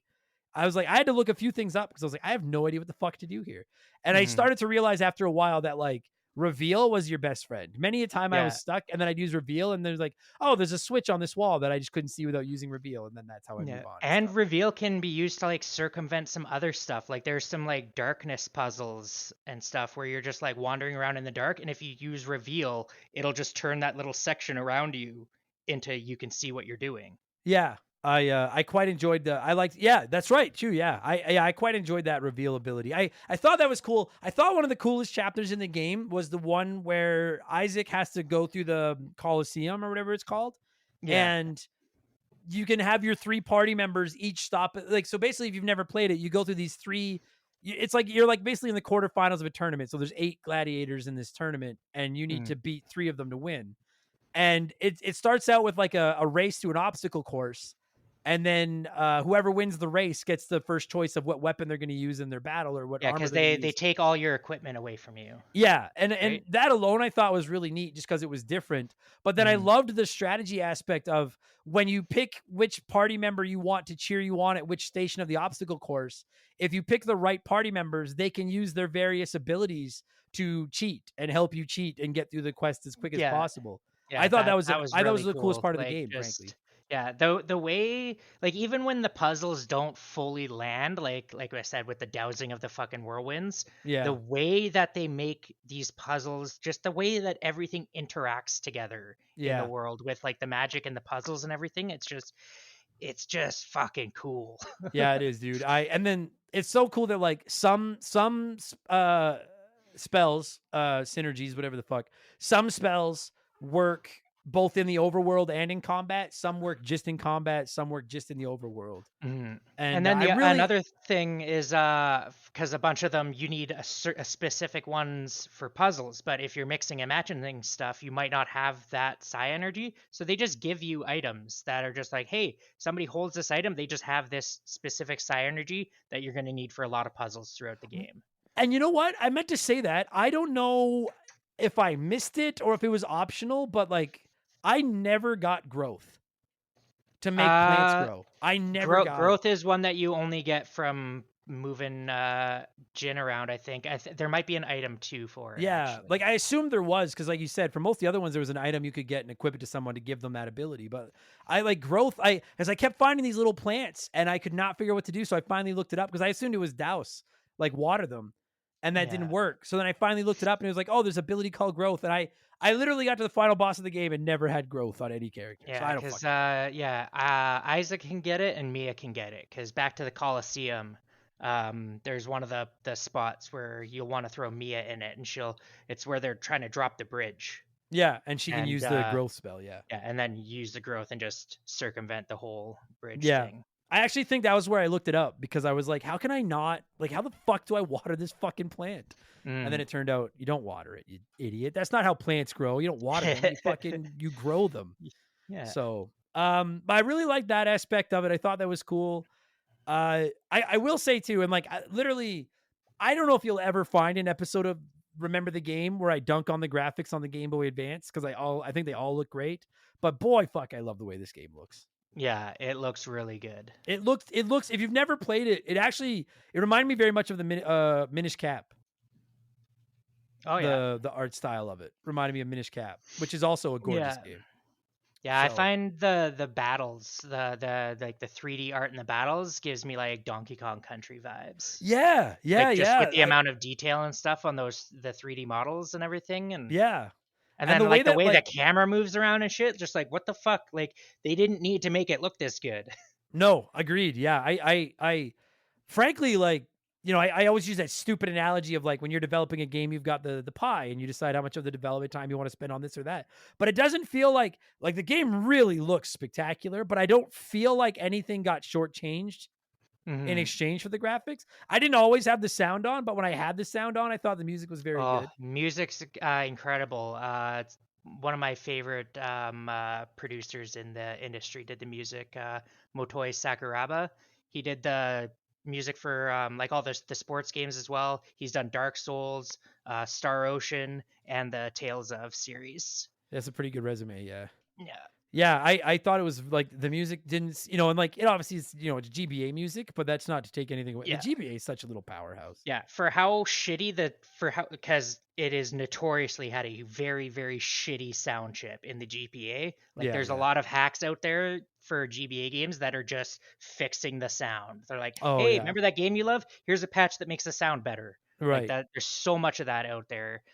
I was like, I had to look a few things up because I was like, I have no idea what the fuck to do here. And I Mhm. started to realize after a while that like reveal was your best friend. Many a time I was Yeah. stuck and then I'd use reveal and there's like, oh, there's a switch on this wall that I just couldn't see without using reveal. And then that's how I Yeah. move on. And stuff. reveal can be used to like circumvent some other stuff. Like there's some like darkness puzzles and stuff where you're just like wandering around in the dark, and if you use reveal, it'll just turn that little section around you into you can see what you're doing. Yeah. I quite enjoyed I liked, yeah, that's right. True. Yeah. I quite enjoyed that reveal ability. I thought that was cool. I thought one of the coolest chapters in the game was the one where Isaac has to go through the Coliseum or whatever it's called. Yeah. And you can have your 3 party members each stop. Like, so basically if you've never played it, you go through these 3, it's like, you're like basically in the quarterfinals of a tournament. So there's 8 gladiators in this tournament and you need Mm. to beat 3 of them to win. And it starts out with like a race to an obstacle course, and then whoever wins the race gets the first choice of what weapon they're going to use in their battle or what Yeah, armor because they're going they to they use. take all your equipment away from you. Yeah, and Right? that alone I thought was really neat just because it was different. But then I Mhm. loved the strategy aspect of when you pick which party member you want to cheer you on at which station of the obstacle course. If you pick the right party members, they can use their various abilities to cheat and help you cheat and get through the quest as quick as Yeah. possible. Yeah, I that was thought that was really the coolest cool. part of the Like game, frankly. just yeah, the way like even when the puzzles don't fully land, like I said with the dowsing of the fucking whirlwinds, the Yeah. way that they make these puzzles, just the way that everything interacts together in the Yeah. world with like the magic and the puzzles and everything, it's just fucking cool. Yeah, it is, dude. And then it's so cool that like some spells, synergies, whatever the fuck, some spells work both in the overworld and in combat. Some work just in combat, some work just in the overworld. Mhm. And And then I the really another thing is because a bunch of them you need a specific ones for puzzles, but if you're mixing and matching stuff, you might not have that psi energy. So they just give you items that are just like, hey, somebody holds this item, they just have this specific psi energy that you're going to need for a lot of puzzles throughout the game. and you know what? I meant to say that. I don't know if I missed it or if it was optional, but like I never got growth to make plants Uh, grow. I never got it. growth is one that you only get from moving Jinn around. I think there might be an item too for it Yeah, actually. like I assumed there was because, like you said, for most of the other ones, there was an item you could get and equip it to someone to give them that ability. But I like growth. As I kept finding these little plants and I could not figure out what to do, so I finally looked it up because I assumed it was douse, like water them, and that didn't Yeah. work. So then I finally looked it up and it was like, oh, there's an ability called growth, and I literally got to the final boss of the game and never had growth on any character. So Yeah, I don't because fucking know. Isaac can get it and Mia can get it. Because back to the Coliseum, there's one of the spots where you'll want to throw Mia in it, and it's where they're trying to drop the bridge, Yeah, and she can and use the growth spell. Yeah. yeah, and then use the growth and just circumvent the whole bridge Yeah. thing. I actually think that was where I looked it up because I was like, how can I not, like, how the fuck do I water this fucking plant? And then Mm. it turned out you don't water it, you idiot. That's not how plants grow. You don't water them. You grow them. Yeah. So, but I really like that aspect of it. I thought that was cool. I will say too, and like, literally, I don't know if you'll ever find an episode of Remember the Game where I dunk on the graphics on the Game Boy Advance because I think they all look great. But boy, fuck, I love the way this game looks. Yeah, it looks really good. It looks. If you've never played it, it reminded me very much of the Minish Cap. Oh yeah. The art style of it reminded me of Minish Cap, which is also a gorgeous Yeah. game. Yeah, I So find the battles, the like the 3D art in the battles gives me like Donkey Kong Country vibes. yeah, Like just with yeah, the amount of detail and stuff on the 3D models and everything, yeah. and And then the way like the that way the like camera moves around and shit, just like what the fuck? Like they didn't need to make it look this good. no, agreed. Yeah, I frankly like I always use that stupid analogy of like when you're developing a game, you've got the pie and you decide how much of the development time you want to spend on this or that. But it doesn't feel like the game really looks spectacular, but I don't feel like anything got shortchanged in Mhm. exchange for the graphics. I didn't always have the sound on, but when I had the sound on, I thought the music was very Oh, good. music's incredible. It's one of my favorite producers in the industry did the music. Motoi Sakuraba. He did the music for like all the sports games as well. He's done Dark Souls, Star Ocean, and the Tales of series. That's a pretty good resume. Yeah. Yeah. Yeah, I thought it was like the music didn't, and like it obviously is, it's GBA music, but that's not to take anything away. Yeah. The GBA is such a little powerhouse. Yeah, because it is notoriously had a very, very shitty sound chip in the GPA. Like there's a lot of hacks out there for GBA games that are just fixing the sound. They're like, hey, remember that game you love? Here's a patch that makes the sound better. Right. Like that, there's so much of that out there,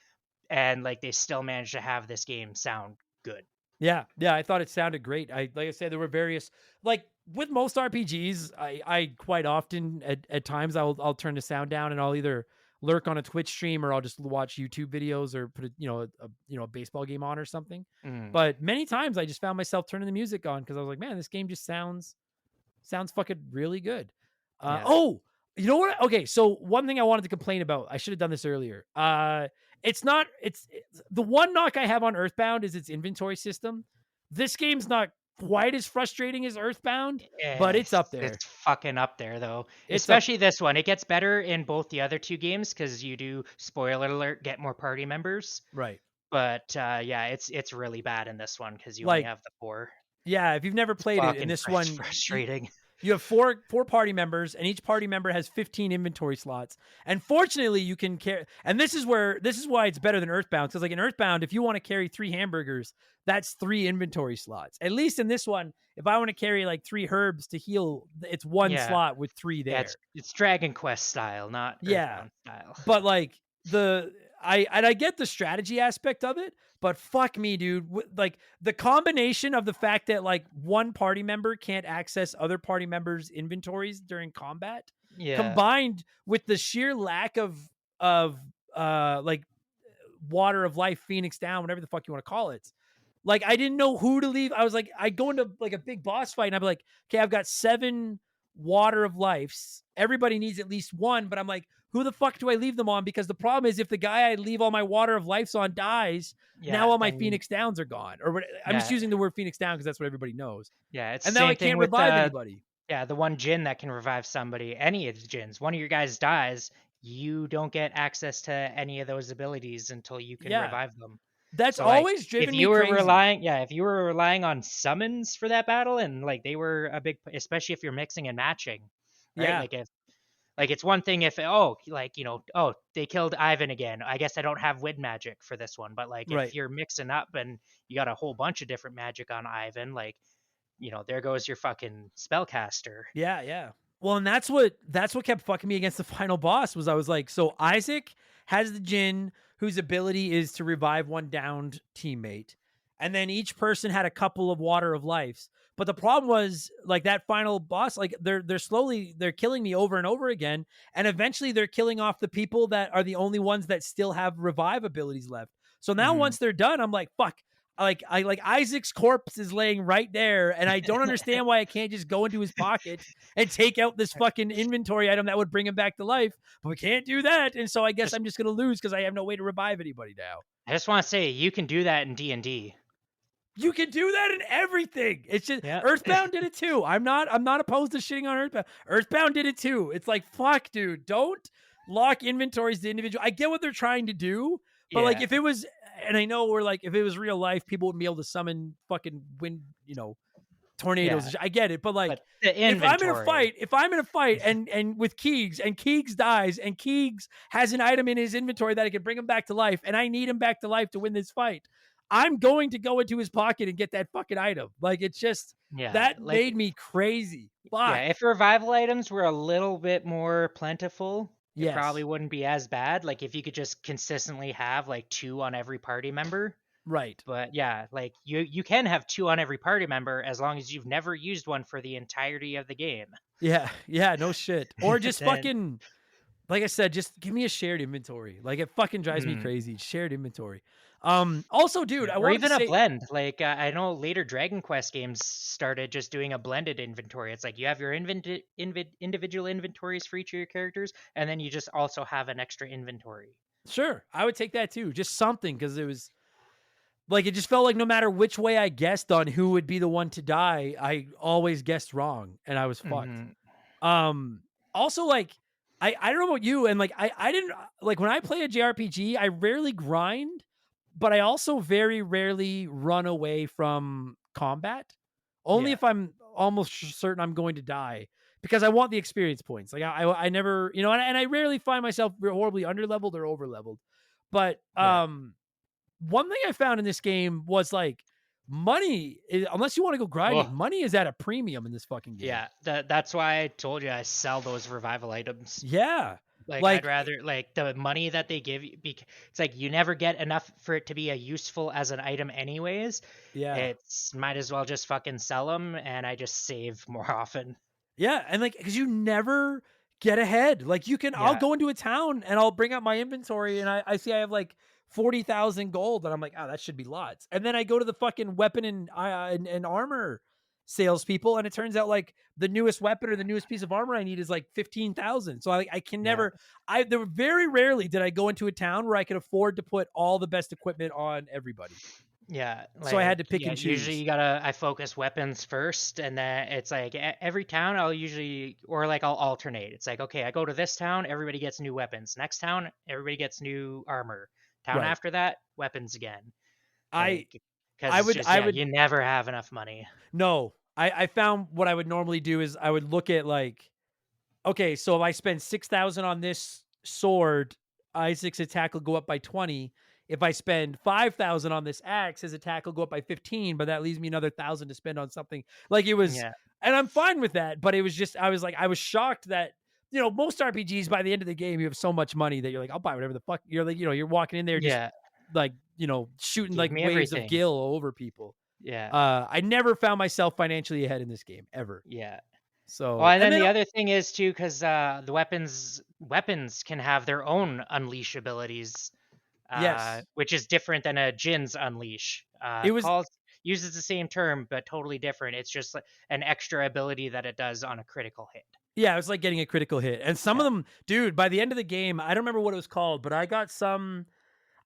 and like they still managed to have this game sound good. Yeah, I thought it sounded great. Like I said, there were various, like with most RPGs, I quite often at times I'll turn the sound down and I'll either lurk on a Twitch stream or I'll just watch YouTube videos or put a baseball game on or something. But many times I just found myself turning the music on because I was like, man, this game just sounds fucking really good. Oh, you know what? Okay, so one thing I wanted to complain about, I should have done this earlier. It's the one knock I have on Earthbound is its inventory system. This game's not quite as frustrating as Earthbound, but it's up there. It's fucking up there though. Especially this one. It gets better in both the other two games because you do, spoiler alert, get more party members. Right. But yeah, it's really bad in this one because you only have the 4. Yeah, if you've never played it, in this one, frustrating. You have four party members, and each party member has 15 inventory slots. And fortunately, you can carry. And this is why it's better than Earthbound. Because like in Earthbound, if you want to carry 3 hamburgers, that's 3 inventory slots. At least in this one, if I want to carry like 3 herbs to heal, it's 1 slot with 3 there. Yeah, it's Dragon Quest style, not Earthbound style. But like I get the strategy aspect of it, but fuck me, dude. Like the combination of the fact that like one party member can't access other party members' inventories during combat, combined with the sheer lack of like water of life, Phoenix down, whatever the fuck you want to call it. Like I didn't know who to leave. I was like, I go into like a big boss fight and I'd be like, okay, I've got 7 water of lives. Everybody needs at least 1, but I'm like, who the fuck do I leave them on? Because the problem is if the guy I leave all my water of lives on dies, now all my Phoenix Downs are gone. Or I'm just using the word Phoenix Down because that's what everybody knows. Yeah, it's and now I can't revive anybody. Yeah, the one Djinn that can revive somebody, any of the Djinns, one of your guys dies, you don't get access to any of those abilities until you can revive them. That's so, always driven me crazy. If you were relying on summons for that battle, and like they were a big, especially if you're mixing and matching, right? Like it's one thing if they killed Ivan again. I guess I don't have wind magic for this one, but like if you're mixing up and you got a whole bunch of different magic on Ivan, like there goes your fucking spellcaster. Yeah. Well, and that's what kept fucking me against the final boss was I was like, so Isaac has the Djinn whose ability is to revive one downed teammate. And then each person had a couple of water of lives. But the problem was like that final boss, like they're killing me over and over again. And eventually they're killing off the people that are the only ones that still have revive abilities left. So now once they're done, I'm like, fuck. Like Isaac's corpse is laying right there, and I don't understand why I can't just go into his pocket and take out this fucking inventory item that would bring him back to life. But we can't do that, and so I guess I'm just gonna lose because I have no way to revive anybody now. I just want to say you can do that in D&D. You can do that in everything. It's just Earthbound did it too. I'm not opposed to shitting on Earthbound. Earthbound did it too. It's like fuck, dude. Don't lock inventories to individual. I get what they're trying to do, but like if it was. And I know we're like, if it was real life, people wouldn't be able to summon fucking wind, tornadoes. Yeah. I get it. But like, if I'm in a fight and with Keegs and Keegs dies and Keegs has an item in his inventory that I can bring him back to life and I need him back to life to win this fight, I'm going to go into his pocket and get that fucking item. Like, it's just, made me crazy. Fuck. Yeah, if revival items were a little bit more plentiful, it probably wouldn't be as bad. Like if you could just consistently have like 2 on every party member. Right. But yeah, like you can have 2 on every party member as long as you've never used one for the entirety of the game. Yeah, no shit. Or just fucking, like I said, just give me a shared inventory. Like it fucking drives me crazy. Shared inventory. Also, dude, or even a blend. Like I know later Dragon Quest games started just doing a blended inventory. It's like you have your individual inventories for each of your characters, and then you just also have an extra inventory. Sure, I would take that too. Just something, because it was like it just felt like no matter which way I guessed on who would be the one to die, I always guessed wrong, and I was fucked. also like I don't know about you, and like I didn't like when I play a JRPG, I rarely grind, but I also very rarely run away from combat. Only Yeah. if I'm almost certain I'm going to die because I want the experience points. Like I never, you know, and I rarely find myself horribly underleveled or overleveled. But Yeah. one thing I found in this game was like unless you want to go grinding, Oh, money is at a premium in this fucking game. yeah. That's why I told you I sell those revival items. Yeah. Like I'd Like rather like the money that they give you. It's like you never get enough for it to be a useful as an item, anyways. yeah. It's might as well just fucking sell them, and I just save more often. Yeah, and like because you never get ahead. Like I'll Yeah. go into a town and I'll bring up my inventory and I see I have like 40,000 gold and I'm like, oh, that should be lots. And then I go to the fucking weapon and armor salespeople and it turns out like the newest weapon or the newest piece of armor I need is like 15,000. So I can Yeah. never. There were very rarely did I go into a town where I could afford to put all the best equipment on everybody. Yeah, So I had to pick yeah, and usually choose. I focus weapons first, and then it's like every town I'll usually, or like I'll alternate. It's like, okay, I go to this town, everybody gets new weapons. Next town, everybody gets new armor. Town Right. after that, weapons again. I Like, because I it's would just, I yeah, would you never have enough money. No, I found what I would normally do is I would look at like, okay, so if I spend 6,000 on this sword, Isaac's attack will go up by 20. If I spend 5,000 on this axe, his attack will go up by 15, but that leaves me another 1,000 to spend on something. Like it was, Yeah, and I'm fine with that, but it was just, I was shocked that, you know, most RPGs by the end of the game, you have so much money that you're like, I'll buy whatever the fuck. You're like, you know, you're walking in there just yeah, like, you know, shooting give like me waves of everything. gil over people. Yeah, I never found myself financially ahead in this game ever. yeah. Oh, So, and and then then the other thing is too, because the weapons can have their own unleash abilities, yes, which is different than a Djinn's unleash. it was, Calls uses the same term but totally different. It's just like an extra ability that it does on a critical hit. yeah, it was like getting a critical hit. And some of Yeah. them, dude, by the end of the game, I don't remember what it was called, but I got some,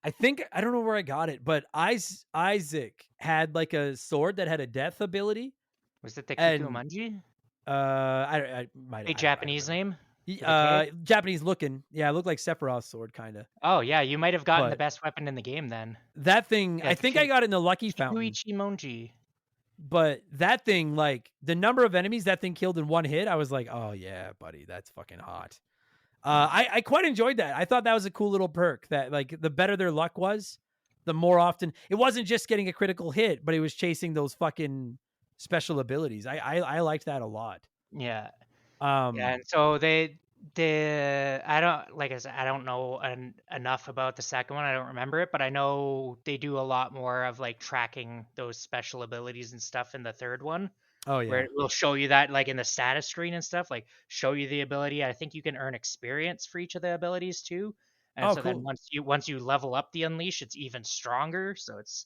I think, I don't know where I got it, but Isaac had like a sword that had a death ability. Was it the And, Kikumanji? I might, Big I don't Japanese remember. name with a K? Japanese looking. Yeah, it looked like Sephiroth's sword, kind of. Oh yeah, you might have gotten the But best weapon in the game then. that thing, Yeah, I think I got it in the Lucky Fountain. Kikuichi Monji. But that thing, like the number of enemies that thing killed in one hit, I was like, oh yeah, buddy, that's fucking hot. I quite enjoyed that. I thought that was a cool little perk that like the better their luck was, the more often it wasn't just getting a critical hit, but it was chasing those fucking special abilities. I liked that a lot. Yeah. Yeah, Um, and so they I don't, like I said, I don't know enough about the second one. I don't remember it, but I know they do a lot more of like tracking those special abilities and stuff in the third one, oh where yeah. it will show you that like in the status screen and stuff, like show you the ability. I think you can earn experience for each of the abilities too. And Oh so then cool. once you level up the unleash, it's even stronger. So it's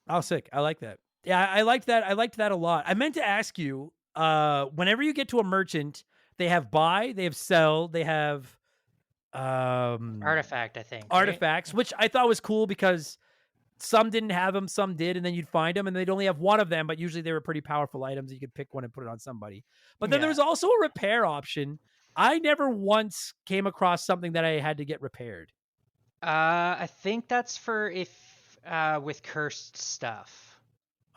Oh sick. I like that. Yeah, I liked that. I liked that a lot. I meant to ask you, whenever you get to a merchant, they have buy, they have sell, they have artifact, I think, right? artifacts, which I thought was cool because some didn't have them, some did, and then you'd find them, and they'd only have one of them, but usually they were pretty powerful items. You could pick one and put it on somebody. But then there Yeah. was also a repair option. I never once came across something that I had to get repaired. I think that's for if with cursed stuff.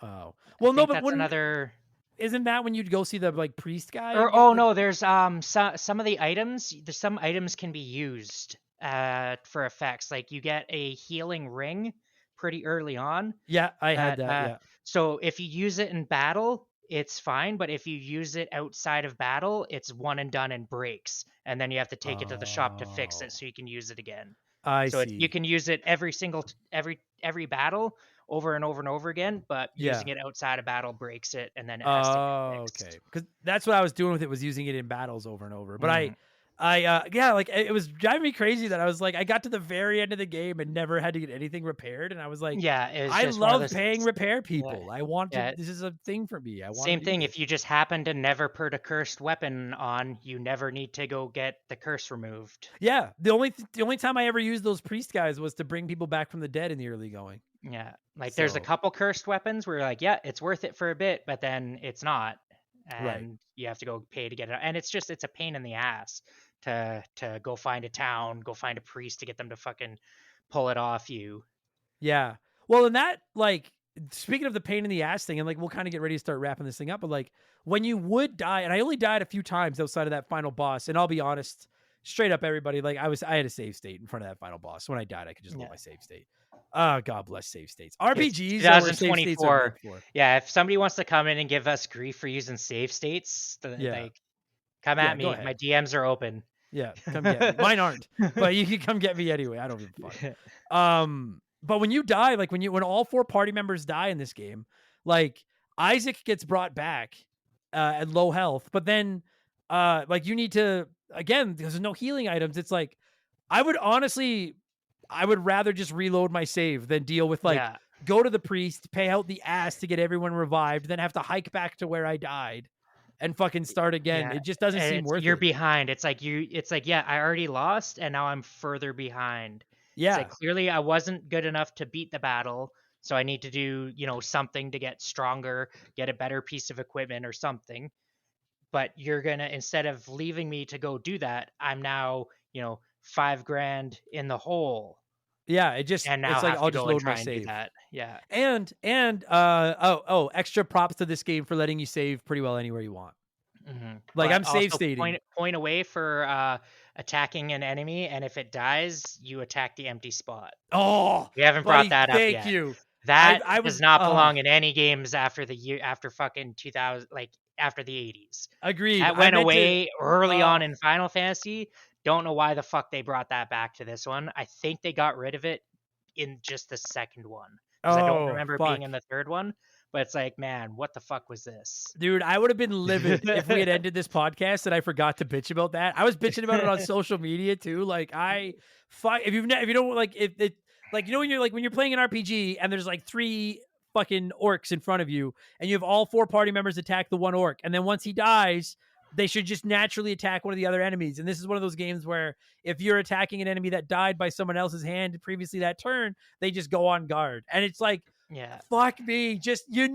Oh, I well, no, think but that's wouldn't another. isn't that when you'd go see the like priest guy Or and get oh like? no, there's some of the items. There's some items can be used for effects. Like you get a healing ring pretty early on. Yeah, I had That that. Yeah. so if you use it in battle, it's fine. But if you use it outside of battle, it's one and done and breaks, and then you have to take it to the shop to fix it Oh, so you can use it again. I So you see. can use it every battle over and over and over again, but Yeah. using it outside of battle breaks it, and then it has to get Oh, fixed. okay. Because that's what I was doing with it was using it in battles over and over. But Mhm. yeah, like it was driving me crazy that I was like, I got to the very end of the game and never had to get anything repaired, and I was like, Yeah, it was I just one of love those. paying repair Yeah, people. I want to. yeah. This is a thing for me. I want to Same do thing. this. If you just happen to never put a cursed weapon on, you never need to go get the curse removed. Yeah, the only time I ever used those priest guys was to bring people back from the dead in the early going. Yeah, like there's a So couple cursed weapons where you're like, yeah, it's worth it for a bit, but then it's not. and you have to go pay to get it. And it's a pain in the ass to go find a town, go find a priest to get them to fucking pull it off you. Yeah. Well, and that, like, speaking of the pain in the ass thing, and like we'll kind of get ready to start wrapping this thing up, but like when you would die, and I only died a few times outside of that final boss, and I'll be honest, straight up, everybody, like I had a save state in front of that final boss. When I died, I could just load my save state. God bless save states. RPGs 2024. Yeah, if somebody wants to come in and give us grief for using save states, like come at me. My DMs are open. Yeah, come get me. Mine aren't, but you can come get me anyway. I don't give a fuck. But when you die, like when all 4 party members die in this game, like Isaac gets brought back at low health, but then like you need to, again, because there's no healing items, it's like I would rather just reload my save than deal with go to the priest, pay out the ass to get everyone revived, then have to hike back to where I died and fucking start again. Yeah. It just doesn't seem worth it. You're behind. It's like, yeah, I already lost and now I'm further behind. Yeah. It's like, clearly I wasn't good enough to beat the battle. So I need to do, something to get stronger, get a better piece of equipment or something. But you're going to, instead of leaving me to go do that, I'm now, $5,000 in the hole. Yeah, it's like I'll just load my save. Yeah. And extra props to this game for letting you save pretty well anywhere you want. Mm-hmm. Like but I'm save stating. Point away for attacking an enemy, and if it dies, you attack the empty spot. Oh, we haven't brought that up yet. Thank you. That does not belong in any games after fucking 2000, like after the 80s. Agreed. That went away early on in Final Fantasy. Don't know why the fuck they brought that back to this one. I think they got rid of it in just the second one. I don't remember being in the third one. But it's like, man, what the fuck was this? Dude, I would have been livid if we had ended this podcast and I forgot to bitch about that. I was bitching about it on social media too. Like if you don't like it like when you're playing an RPG and there's like 3 fucking orcs in front of you and you have all 4 party members attack the one orc, and then once he dies, they should just naturally attack one of the other enemies. And this is one of those games where if you're attacking an enemy that died by someone else's hand previously that turn, they just go on guard. And it's like, yeah, fuck me. Just, you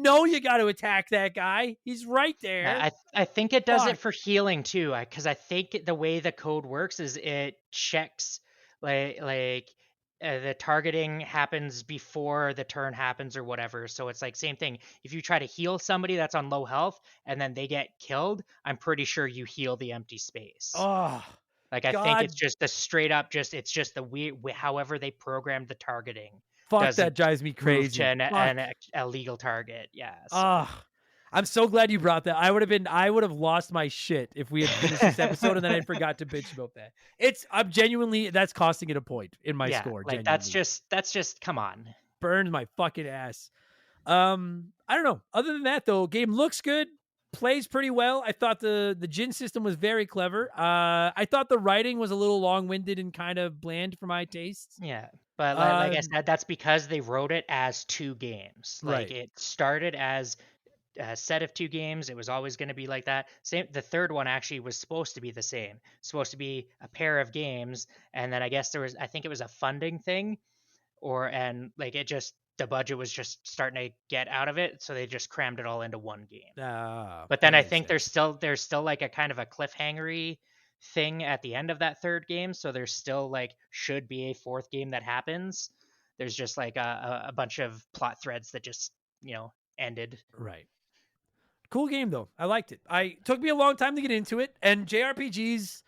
got to attack that guy. He's right there. Yeah, I think it does it for healing too. Because I think the way the code works is it checks the targeting happens before the turn happens or whatever. So it's like same thing. If you try to heal somebody that's on low health and then they get killed, I'm pretty sure you heal the empty space. Oh, like I think it's just the straight up, it's just the weird, however they programmed the targeting. Fuck, that drives me crazy. An illegal target. Yeah. So. I'm so glad you brought that. I would have lost my shit if we had finished this episode and then I forgot to bitch about that. I'm genuinely, that's costing it a point in my score. Like genuinely. that's just come on. Burned my fucking ass. I don't know. Other than that though, game looks good, plays pretty well. I thought the Djinn system was very clever. I thought the writing was a little long-winded and kind of bland for my tastes. Yeah. But like I said, that's because they wrote it as 2 games. Like it started as a set of 2 games. It was always going to be like that. The third one actually was supposed to be the same. Supposed to be a pair of games, and then I guess I think it was a funding thing, the budget was just starting to get out of it, so they just crammed it all into one game. But then I think there's still like a kind of a cliffhangery thing at the end of that third game, so there's still like should be a 4th game that happens. There's just like a bunch of plot threads that just ended. Right. Cool game though. I liked it. Took me a long time to get into it, and JRPGs,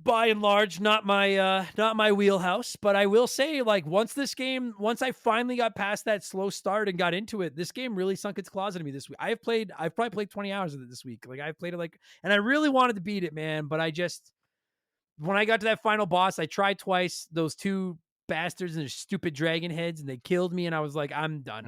by and large, not my wheelhouse. But I will say, like once I finally got past that slow start and got into it, this game really sunk its claws into me this week. I've probably played 20 hours of it this week. Like I've played it and I really wanted to beat it, man. But when I got to that final boss, I tried twice. Those 2 bastards and their stupid dragon heads, and they killed me, and I was like, I'm done.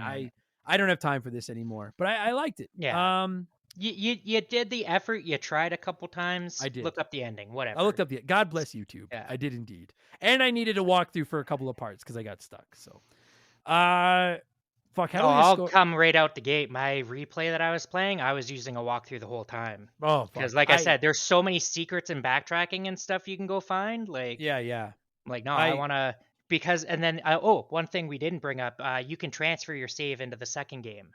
I don't have time for this anymore, but I liked it. Yeah. You did the effort. You tried a couple times. I did. Look up the ending, whatever. I looked up God bless YouTube. Yeah. I did indeed. And I needed a walkthrough for a couple of parts because I got stuck. So, fuck. I'll come right out the gate. My replay that I was playing, I was using a walkthrough the whole time. Oh, because like I said, there's so many secrets and backtracking and stuff you can go find. Like, yeah. Like, no, I want to. Because, and then, one thing we didn't bring up, you can transfer your save into the second game.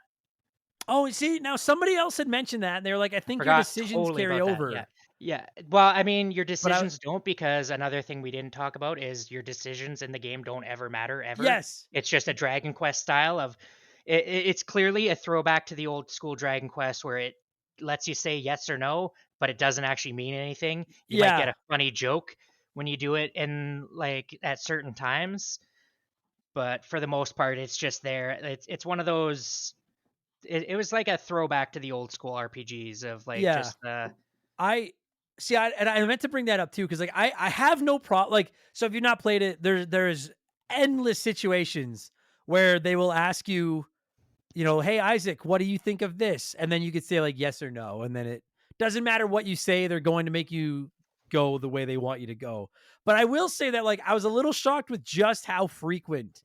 Oh, see, now somebody else had mentioned that, and they were like, I think your Forgot decisions totally carry about that. over. Yeah. Yeah. Well, I mean, your But I decisions don't, because another thing we didn't talk about is your decisions in the game don't ever matter ever. yes. It's just a Dragon Quest style of it's clearly a throwback to the old school Dragon Quest where it lets you say yes or no, but it doesn't actually mean anything. You might get Yeah. a funny joke when you do it in like at certain times, but for the most part, it's just there. It's one of those. It was like a throwback to the old school RPGs of like Yeah. just I see. I meant to bring that up too, because like I have no problem. Like, so if you've not played it, there's endless situations where they will ask you, hey Isaac, what do you think of this? And then you could say like yes or no, and then it doesn't matter what you say, they're going to make you go the way they want you to go. But I will say that like I was a little shocked with just how frequent.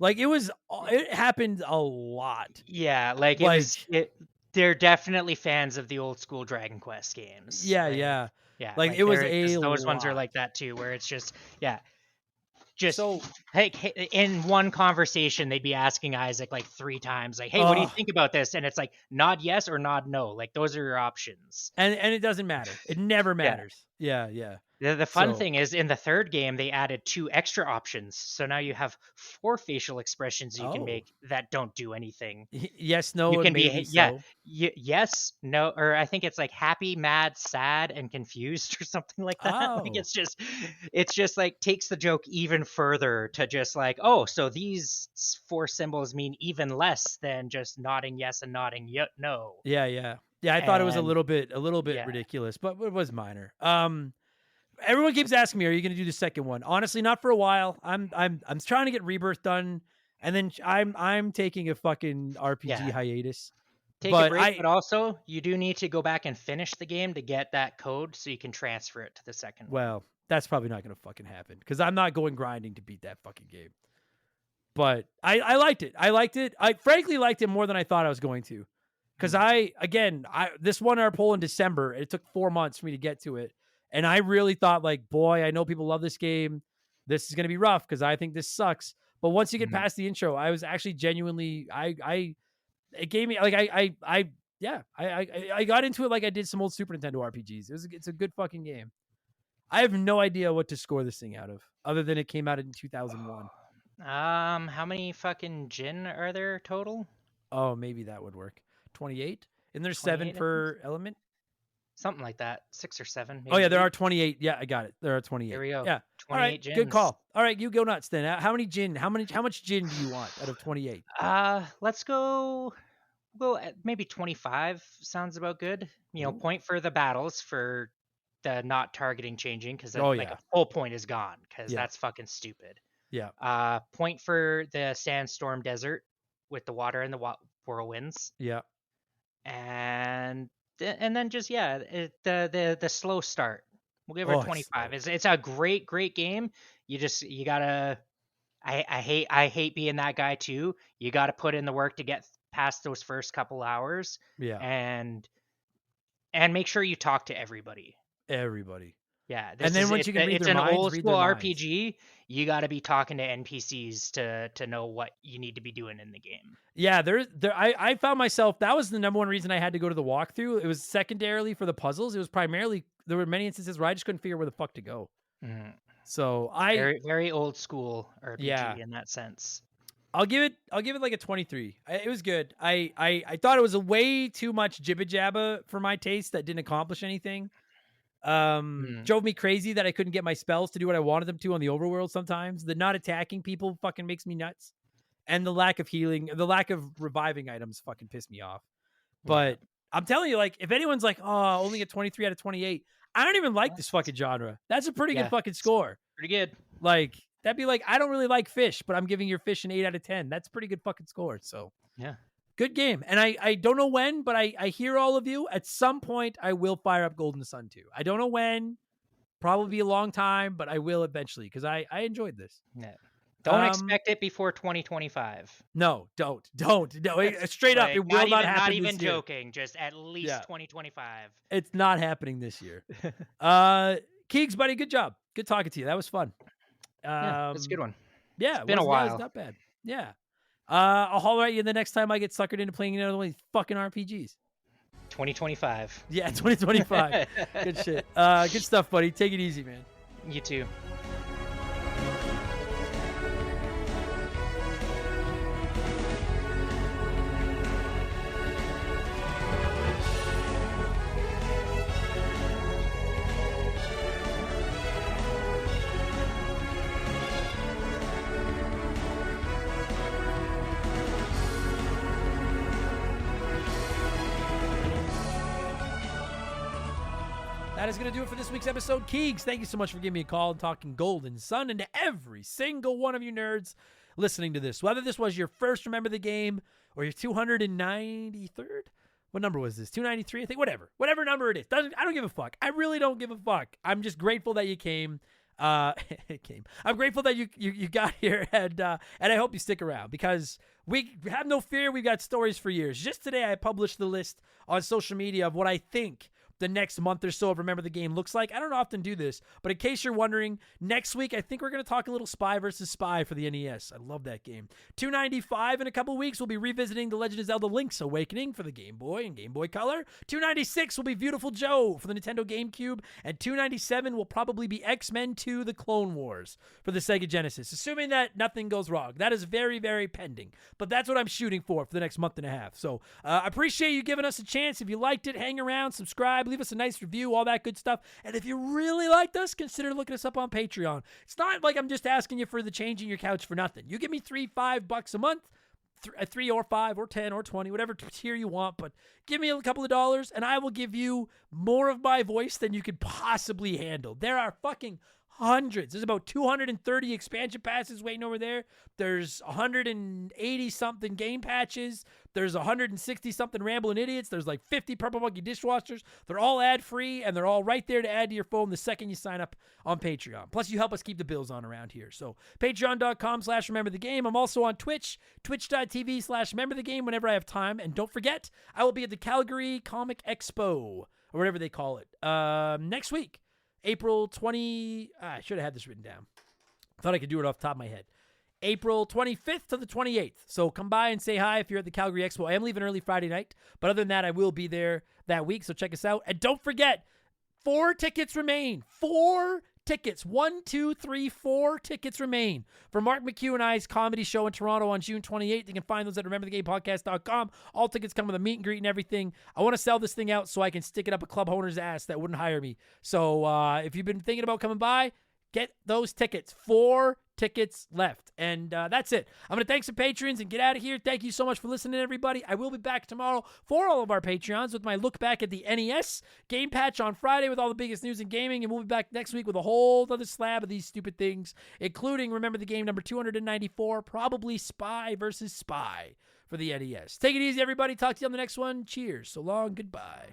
Like it happened a lot. yeah, like it Like was it. They're definitely fans of the old school Dragon Quest games. yeah, Like yeah. yeah, Like like it was they're a because those ones are lot. like that too, where it's just yeah, just So like in one conversation they'd be asking Isaac like 3 times, like, "Hey, what do you uh think about this?" And it's like nod yes or nod no. Like those are your options. and it doesn't matter. It never Yeah. matters. Yeah, yeah. The fun So thing is in the third game they added 2 extra options. So now you have 4 facial expressions you can oh. make that don't do anything. Yes, You no, and can be maybe yeah, so. yes, no, or I think it's like happy, mad, sad, and confused or something like that. Like Oh. it's just like takes the joke even further to just like, oh, so these 4 symbols mean even less than just nodding yes and nodding no. Yeah, yeah. Yeah, I thought it was And a little bit yeah, ridiculous, but it was minor. Everyone keeps asking me, "Are you going to do the second one?" Honestly, not for a while. I'm trying to get Rebirth done, and then I'm taking a fucking RPG yeah. hiatus. Take a But break, but also you do need to go back and finish the game to get that code so you can transfer it to the second one. well, that's probably not going to fucking happen because I'm not going grinding to beat that fucking game. But I liked it. I liked it. I frankly liked it more than I thought I was going to. Because this won our poll in December. It took 4 months for me to get to it. And I really thought, like, boy, I know people love this game. This is going to be rough because I think this sucks. But once you get Mhm. past the intro, I was actually genuinely, it gave me, like, I got into it like I did some old Super Nintendo RPGs. It's a good fucking game. I have no idea what to score this thing out of, other than it came out in 2001. How many fucking Djinn are there total? Oh, maybe that would work. 28? And there's 7 28, I think. per element? Something like that. 6 or 7, Oh maybe yeah, there 8. are 28. Yeah, I got it. There are 28. There we go. Yeah. All right. 28 Good Djinns. call. All right, you go nuts then. How many Djinn? How much Djinn do you want out of 28? Let's go. Well, maybe 25 sounds about good. You know, Ooh. point for the battles for the not targeting changing because Oh like yeah. a full point is gone because Yeah. that's fucking stupid. Yeah. Point for the sandstorm desert with the water and the whirlwinds, Yeah. and then just yeah, the slow start. We'll give her Oh, it's 25. stoked. It's a great game. You gotta. I hate being that guy too. You got to put in the work to get past those first couple hours, Yeah. and make sure you talk to everybody. Everybody. Yeah, And then once you can read it's their an minds, old read school their minds. RPG. You got to be talking to NPCs to know what you need to be doing in the game. Yeah, I found myself, that was the number one reason I had to go to the walkthrough. It was secondarily for the puzzles. It was primarily, there were many instances where I just couldn't figure where the fuck to go. Mhm. So Very old school RPG yeah. in that sense. I'll give it like a 23. It was good. I thought it was a way too much jibba jabba for my taste that didn't accomplish anything. Drove me crazy that I couldn't get my spells to do what I wanted them to on the overworld sometimes. The not attacking people fucking makes me nuts. And the lack of healing, the lack of reviving items fucking pissed me off. But I'm telling you, like, if anyone's like, oh, only a 23 out of 28, I don't even like this fucking genre. That's a pretty good fucking score. Pretty good. Like, that'd be like, I don't really like fish, but I'm giving your fish an 8 out of 10. That's a pretty good fucking score. So, yeah. Good game. And I don't know when, but I hear all of you. At some point, I will fire up Golden Sun 2. I don't know when. Probably be a long time, but I will eventually because I enjoyed this. Yeah. Don't expect it before 2025. No, don't. No, straight up, Like, it will not happen Not this even year. joking. Just at least 2025. It's not happening this year. Keegs, buddy, good job. Good talking to you. That was fun. Yeah, that's a good one. Yeah, It's been a It while. was not bad. Yeah. I'll holler at you the next time I get suckered into playing another one of these fucking RPGs. 2025. Yeah, 2025. Good shit. Good stuff, buddy. Take it easy, man. You too. That is going to do it for this week's episode. Keegs, thank you so much for giving me a call and talking Golden Sun, and to every single one of you nerds listening to this. Whether this was your first Remember the Game or your 293rd? What number was this? 293, I think? Whatever number it is. I don't give a fuck. I really don't give a fuck. I'm just grateful that you came. I'm grateful that you got here, and I hope you stick around, because we have no fear. We've got stories for years. Just today, I published the list on social media of what I think the next month or so of Remember the Game looks like. I don't often do this, but in case you're wondering, next week I think we're going to talk a little Spy versus Spy for the NES. I love that game. 295 in a couple weeks, we'll be revisiting The Legend of Zelda Link's Awakening for the Game Boy and Game Boy Color. 296 will be Beautiful Joe for the Nintendo GameCube, and 297 will probably be X-Men 2 The Clone Wars for the Sega Genesis, assuming that nothing goes wrong. That is very, very pending, but that's what I'm shooting for the next month and a half. So I appreciate you giving us a chance. If you liked it, hang around, subscribe, leave us a nice review, all that good stuff. And if you really liked us, consider looking us up on Patreon. It's not like I'm just asking you for the change in your couch for nothing. You give me $3-5 a month, 3 or 5 or 10 or 20, whatever tier you want, but give me a couple of dollars and I will give you more of my voice than you could possibly handle. There are fucking hundreds. There's about 230 expansion passes waiting over there. There's 180 something game patches. There's 160 something Rambling Idiots. There's like 50 Purple Monkey dishwashers. They're all ad free and they're all right there to add to your phone the second you sign up on Patreon. Plus you help us keep the bills on around here. So patreon.com/remember the game. I'm also on Twitch, twitch.tv/remember the game whenever I have time. And don't forget, I will be at the Calgary Comic Expo, or whatever they call it, next week. April 20, I should have had this written down. I thought I could do it off the top of my head. April 25th to the 28th. So come by and say hi if you're at the Calgary Expo. I am leaving early Friday night, but other than that, I will be there that week, so check us out. And don't forget, 4 tickets remain. 4 tickets. 1, 2, 3, 4 tickets remain for Mark McHugh and I's comedy show in Toronto on June 28th. You can find those at rememberthegamepodcast.com. All tickets come with a meet and greet and everything. I want to sell this thing out so I can stick it up a club owner's ass that wouldn't hire me. So if you've been thinking about coming by, get those tickets. 4 tickets left. And that's it. I'm going to thank some patrons and get out of here. Thank you so much for listening, everybody. I will be back tomorrow for all of our Patreons with my look back at the NES Game Patch on Friday with all the biggest news in gaming. And we'll be back next week with a whole other slab of these stupid things, including Remember the Game number 294, probably Spy versus Spy for the NES. Take it easy, everybody. Talk to you on the next one. Cheers. So long. Goodbye.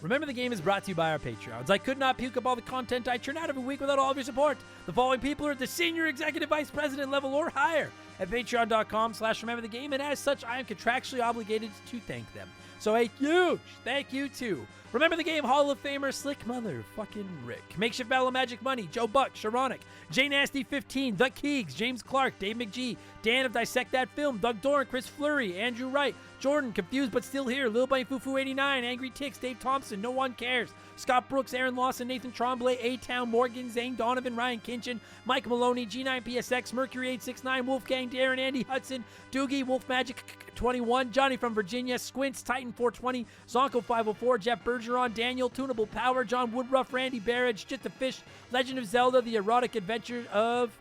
Remember the Game is brought to you by our Patreons. I could not puke up all the content I churn out every week without all of your support. The following people are at the senior executive vice president level or higher at patreon.com/remember the game, and as such, I am contractually obligated to thank them. So a huge thank you to Remember the Game Hall of Famer Slick Motherfucking Rick, Makeshift Battle of Magic Money, Joe Buck, Sharonic, J Nasty 15, The Keegs, James Clark, Dave McGee, Dan of Dissect That Film, Doug Doran, Chris Fleury, Andrew Wright, Jordan, Confused But Still Here, Lil Bunny Fufu 89, Angry Ticks, Dave Thompson, No One Cares, Scott Brooks, Aaron Lawson, Nathan Tremblay, A-Town, Morgan, Zane Donovan, Ryan Kinchin, Mike Maloney, G9PSX, Mercury 869, Wolfgang, Darren, Andy Hudson, Doogie, Wolf Magic 21, Johnny from Virginia, Squints, Titan 420, Zonko 504, Jeff Bergeron, Daniel, Tunable Power, John Woodruff, Randy Barrage, Just the Fish, Legend of Zelda, The Erotic Adventure of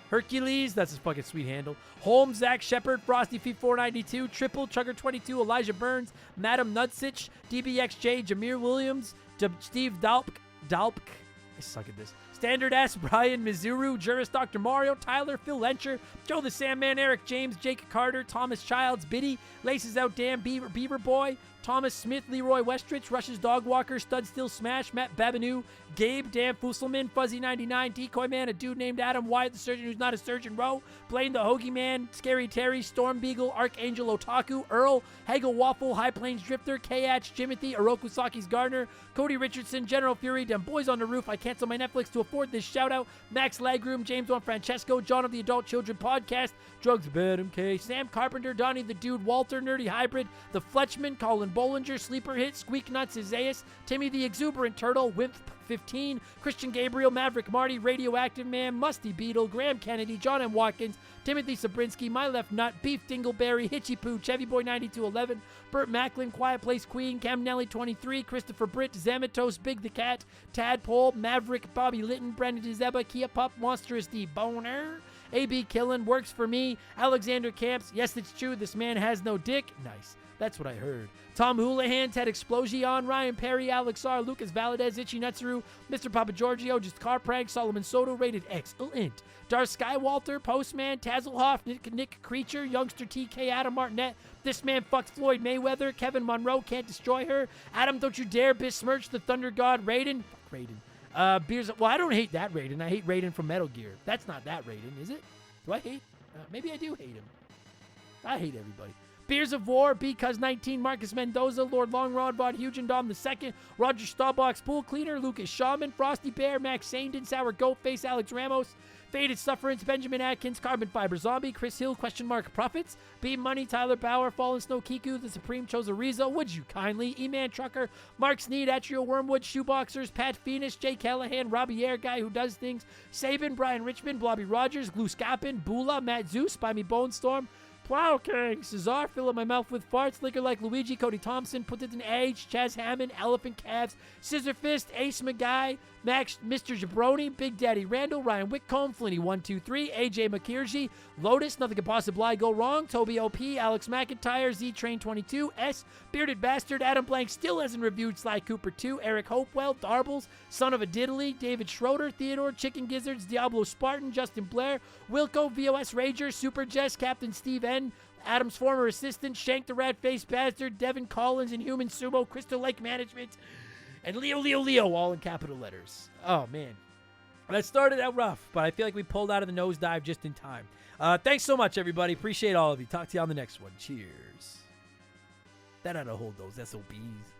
Hercules, that's his fucking sweet handle. Holmes, Zach Shepard, Frosty Feet 492, Triple, Chugger 22, Elijah Burns, Madam Nutsich, DBXJ, Jameer Williams, Steve Dalpk, I suck at this. Standard S, Brian Mizuru, Juris Dr. Mario, Tyler, Phil Lencher, Joe the Sandman, Eric James, Jake Carter, Thomas Childs, Biddy, Laces Out Dan, Beaver Boy, Thomas Smith, Leroy Westrich, Rush's Dog Walker, Stud Still Smash, Matt Babineau, Gabe, Dan Fusselman, Fuzzy99, Decoy Man, a dude named Adam, Wyatt the Surgeon Who's Not a Surgeon, Rowe, Blaine the Hoagie Man, Scary Terry, Storm Beagle, Archangel Otaku, Earl, Hagel Waffle, High Plains Drifter, K-Atch, Jimothy, Oroku Saki's Gardener, Cody Richardson, General Fury, Dem Boys on the Roof, I Cancel My Netflix to a afford this shout out. Max Legroom, James Juan Francesco, John of the Adult Children Podcast, Drugs Bad MK, Sam Carpenter, Donnie the Dude, Walter, Nerdy Hybrid, The Fletchman, Colin Bollinger, Sleeper Hit, Squeak Nuts, Isaias, Timmy the Exuberant Turtle, Wimp 15, Christian Gabriel, Maverick Marty, Radioactive Man, Musty Beetle, Graham Kennedy, John M. Watkins, Timothy Sabrinsky, My Left Nut, Beef Dingleberry, Hitchy Poo, Chevy Boy 9211, Burt Macklin, Quiet Place Queen, Cam Nelly 23, Christopher Britt, Zamatos, Big the Cat, Tadpole, Maverick, Bobby Litton, Brendan DeZeba, Kia Pup, Monstrous D Boner, AB Killen, Works for Me, Alexander Camps, Yes It's True, This Man Has No Dick, nice. That's what I heard. Tom Houlihan, Ted Explosion, Ryan Perry, Alex R, Lucas Valadez, Itchy Nutsuru, Mr. Papa Giorgio, Just Car Prank, Solomon Soto, Rated Excellent. Darth Skywalter, Postman, Tazelhoff, Nick Creature, Youngster TK, Adam Martinet, This Man Fucks Floyd Mayweather, Kevin Monroe, Can't Destroy Her, Adam Don't You Dare, Besmirch, The Thunder God, Raiden, fuck Raiden. Beers, well, I don't hate that Raiden. I hate Raiden from Metal Gear. That's not that Raiden, is it? Do I hate? Maybe I do hate him. I hate everybody. Beers of War, Because 19, Marcus Mendoza, Lord Longrod, Von Hugendom II, Roger Starbucks, Pool Cleaner, Lucas Shaman, Frosty Bear, Max Sandin, Sour Goatface, Alex Ramos, Faded Sufferance, Benjamin Atkins, Carbon Fiber Zombie, Chris Hill, Profits, Beam Money, Tyler Bauer, Fallen Snow Kiku, The Supreme Chozorizo, Would You Kindly, E-Man Trucker, Mark Sneed, Atrio Wormwood, Shoeboxers, Pat Phoenix, Jay Callahan, Robbie Air Guy Who Does Things, Sabin, Brian Richmond, Blobby Rogers, Glue Scappin, Bula, Matt Zeus, Buy Me Bone Storm, Plow King, Cesar, Fill Up My Mouth With Farts, Liquor Like Luigi, Cody Thompson, Put It in Age, Chaz Hammond, Elephant Calves, Scissor Fist, Ace McGuy, Max, Mr. Jabroni, Big Daddy Randall, Ryan Whitcomb, Flinny123, AJ McKirsey, Lotus, Nothing Could Possibly Go Wrong, Toby OP, Alex McIntyre, Z Train 22, S, Bearded Bastard, Adam Blank still hasn't reviewed Sly Cooper 2, Eric Hopewell, Darbles, Son of a Diddley, David Schroeder, Theodore, Chicken Gizzards, Diablo Spartan, Justin Blair, Wilco, VOS Rager, Super Jess, Captain Steve N, Adam's former assistant, Shank the Rat-Faced Bastard, Devin Collins, Inhuman Sumo, Crystal Lake Management, and Leo, all in capital letters. Oh, man. That started out rough, but I feel like we pulled out of the nosedive just in time. Thanks so much, everybody. Appreciate all of you. Talk to you on the next one. Cheers. That ought to hold those SOBs.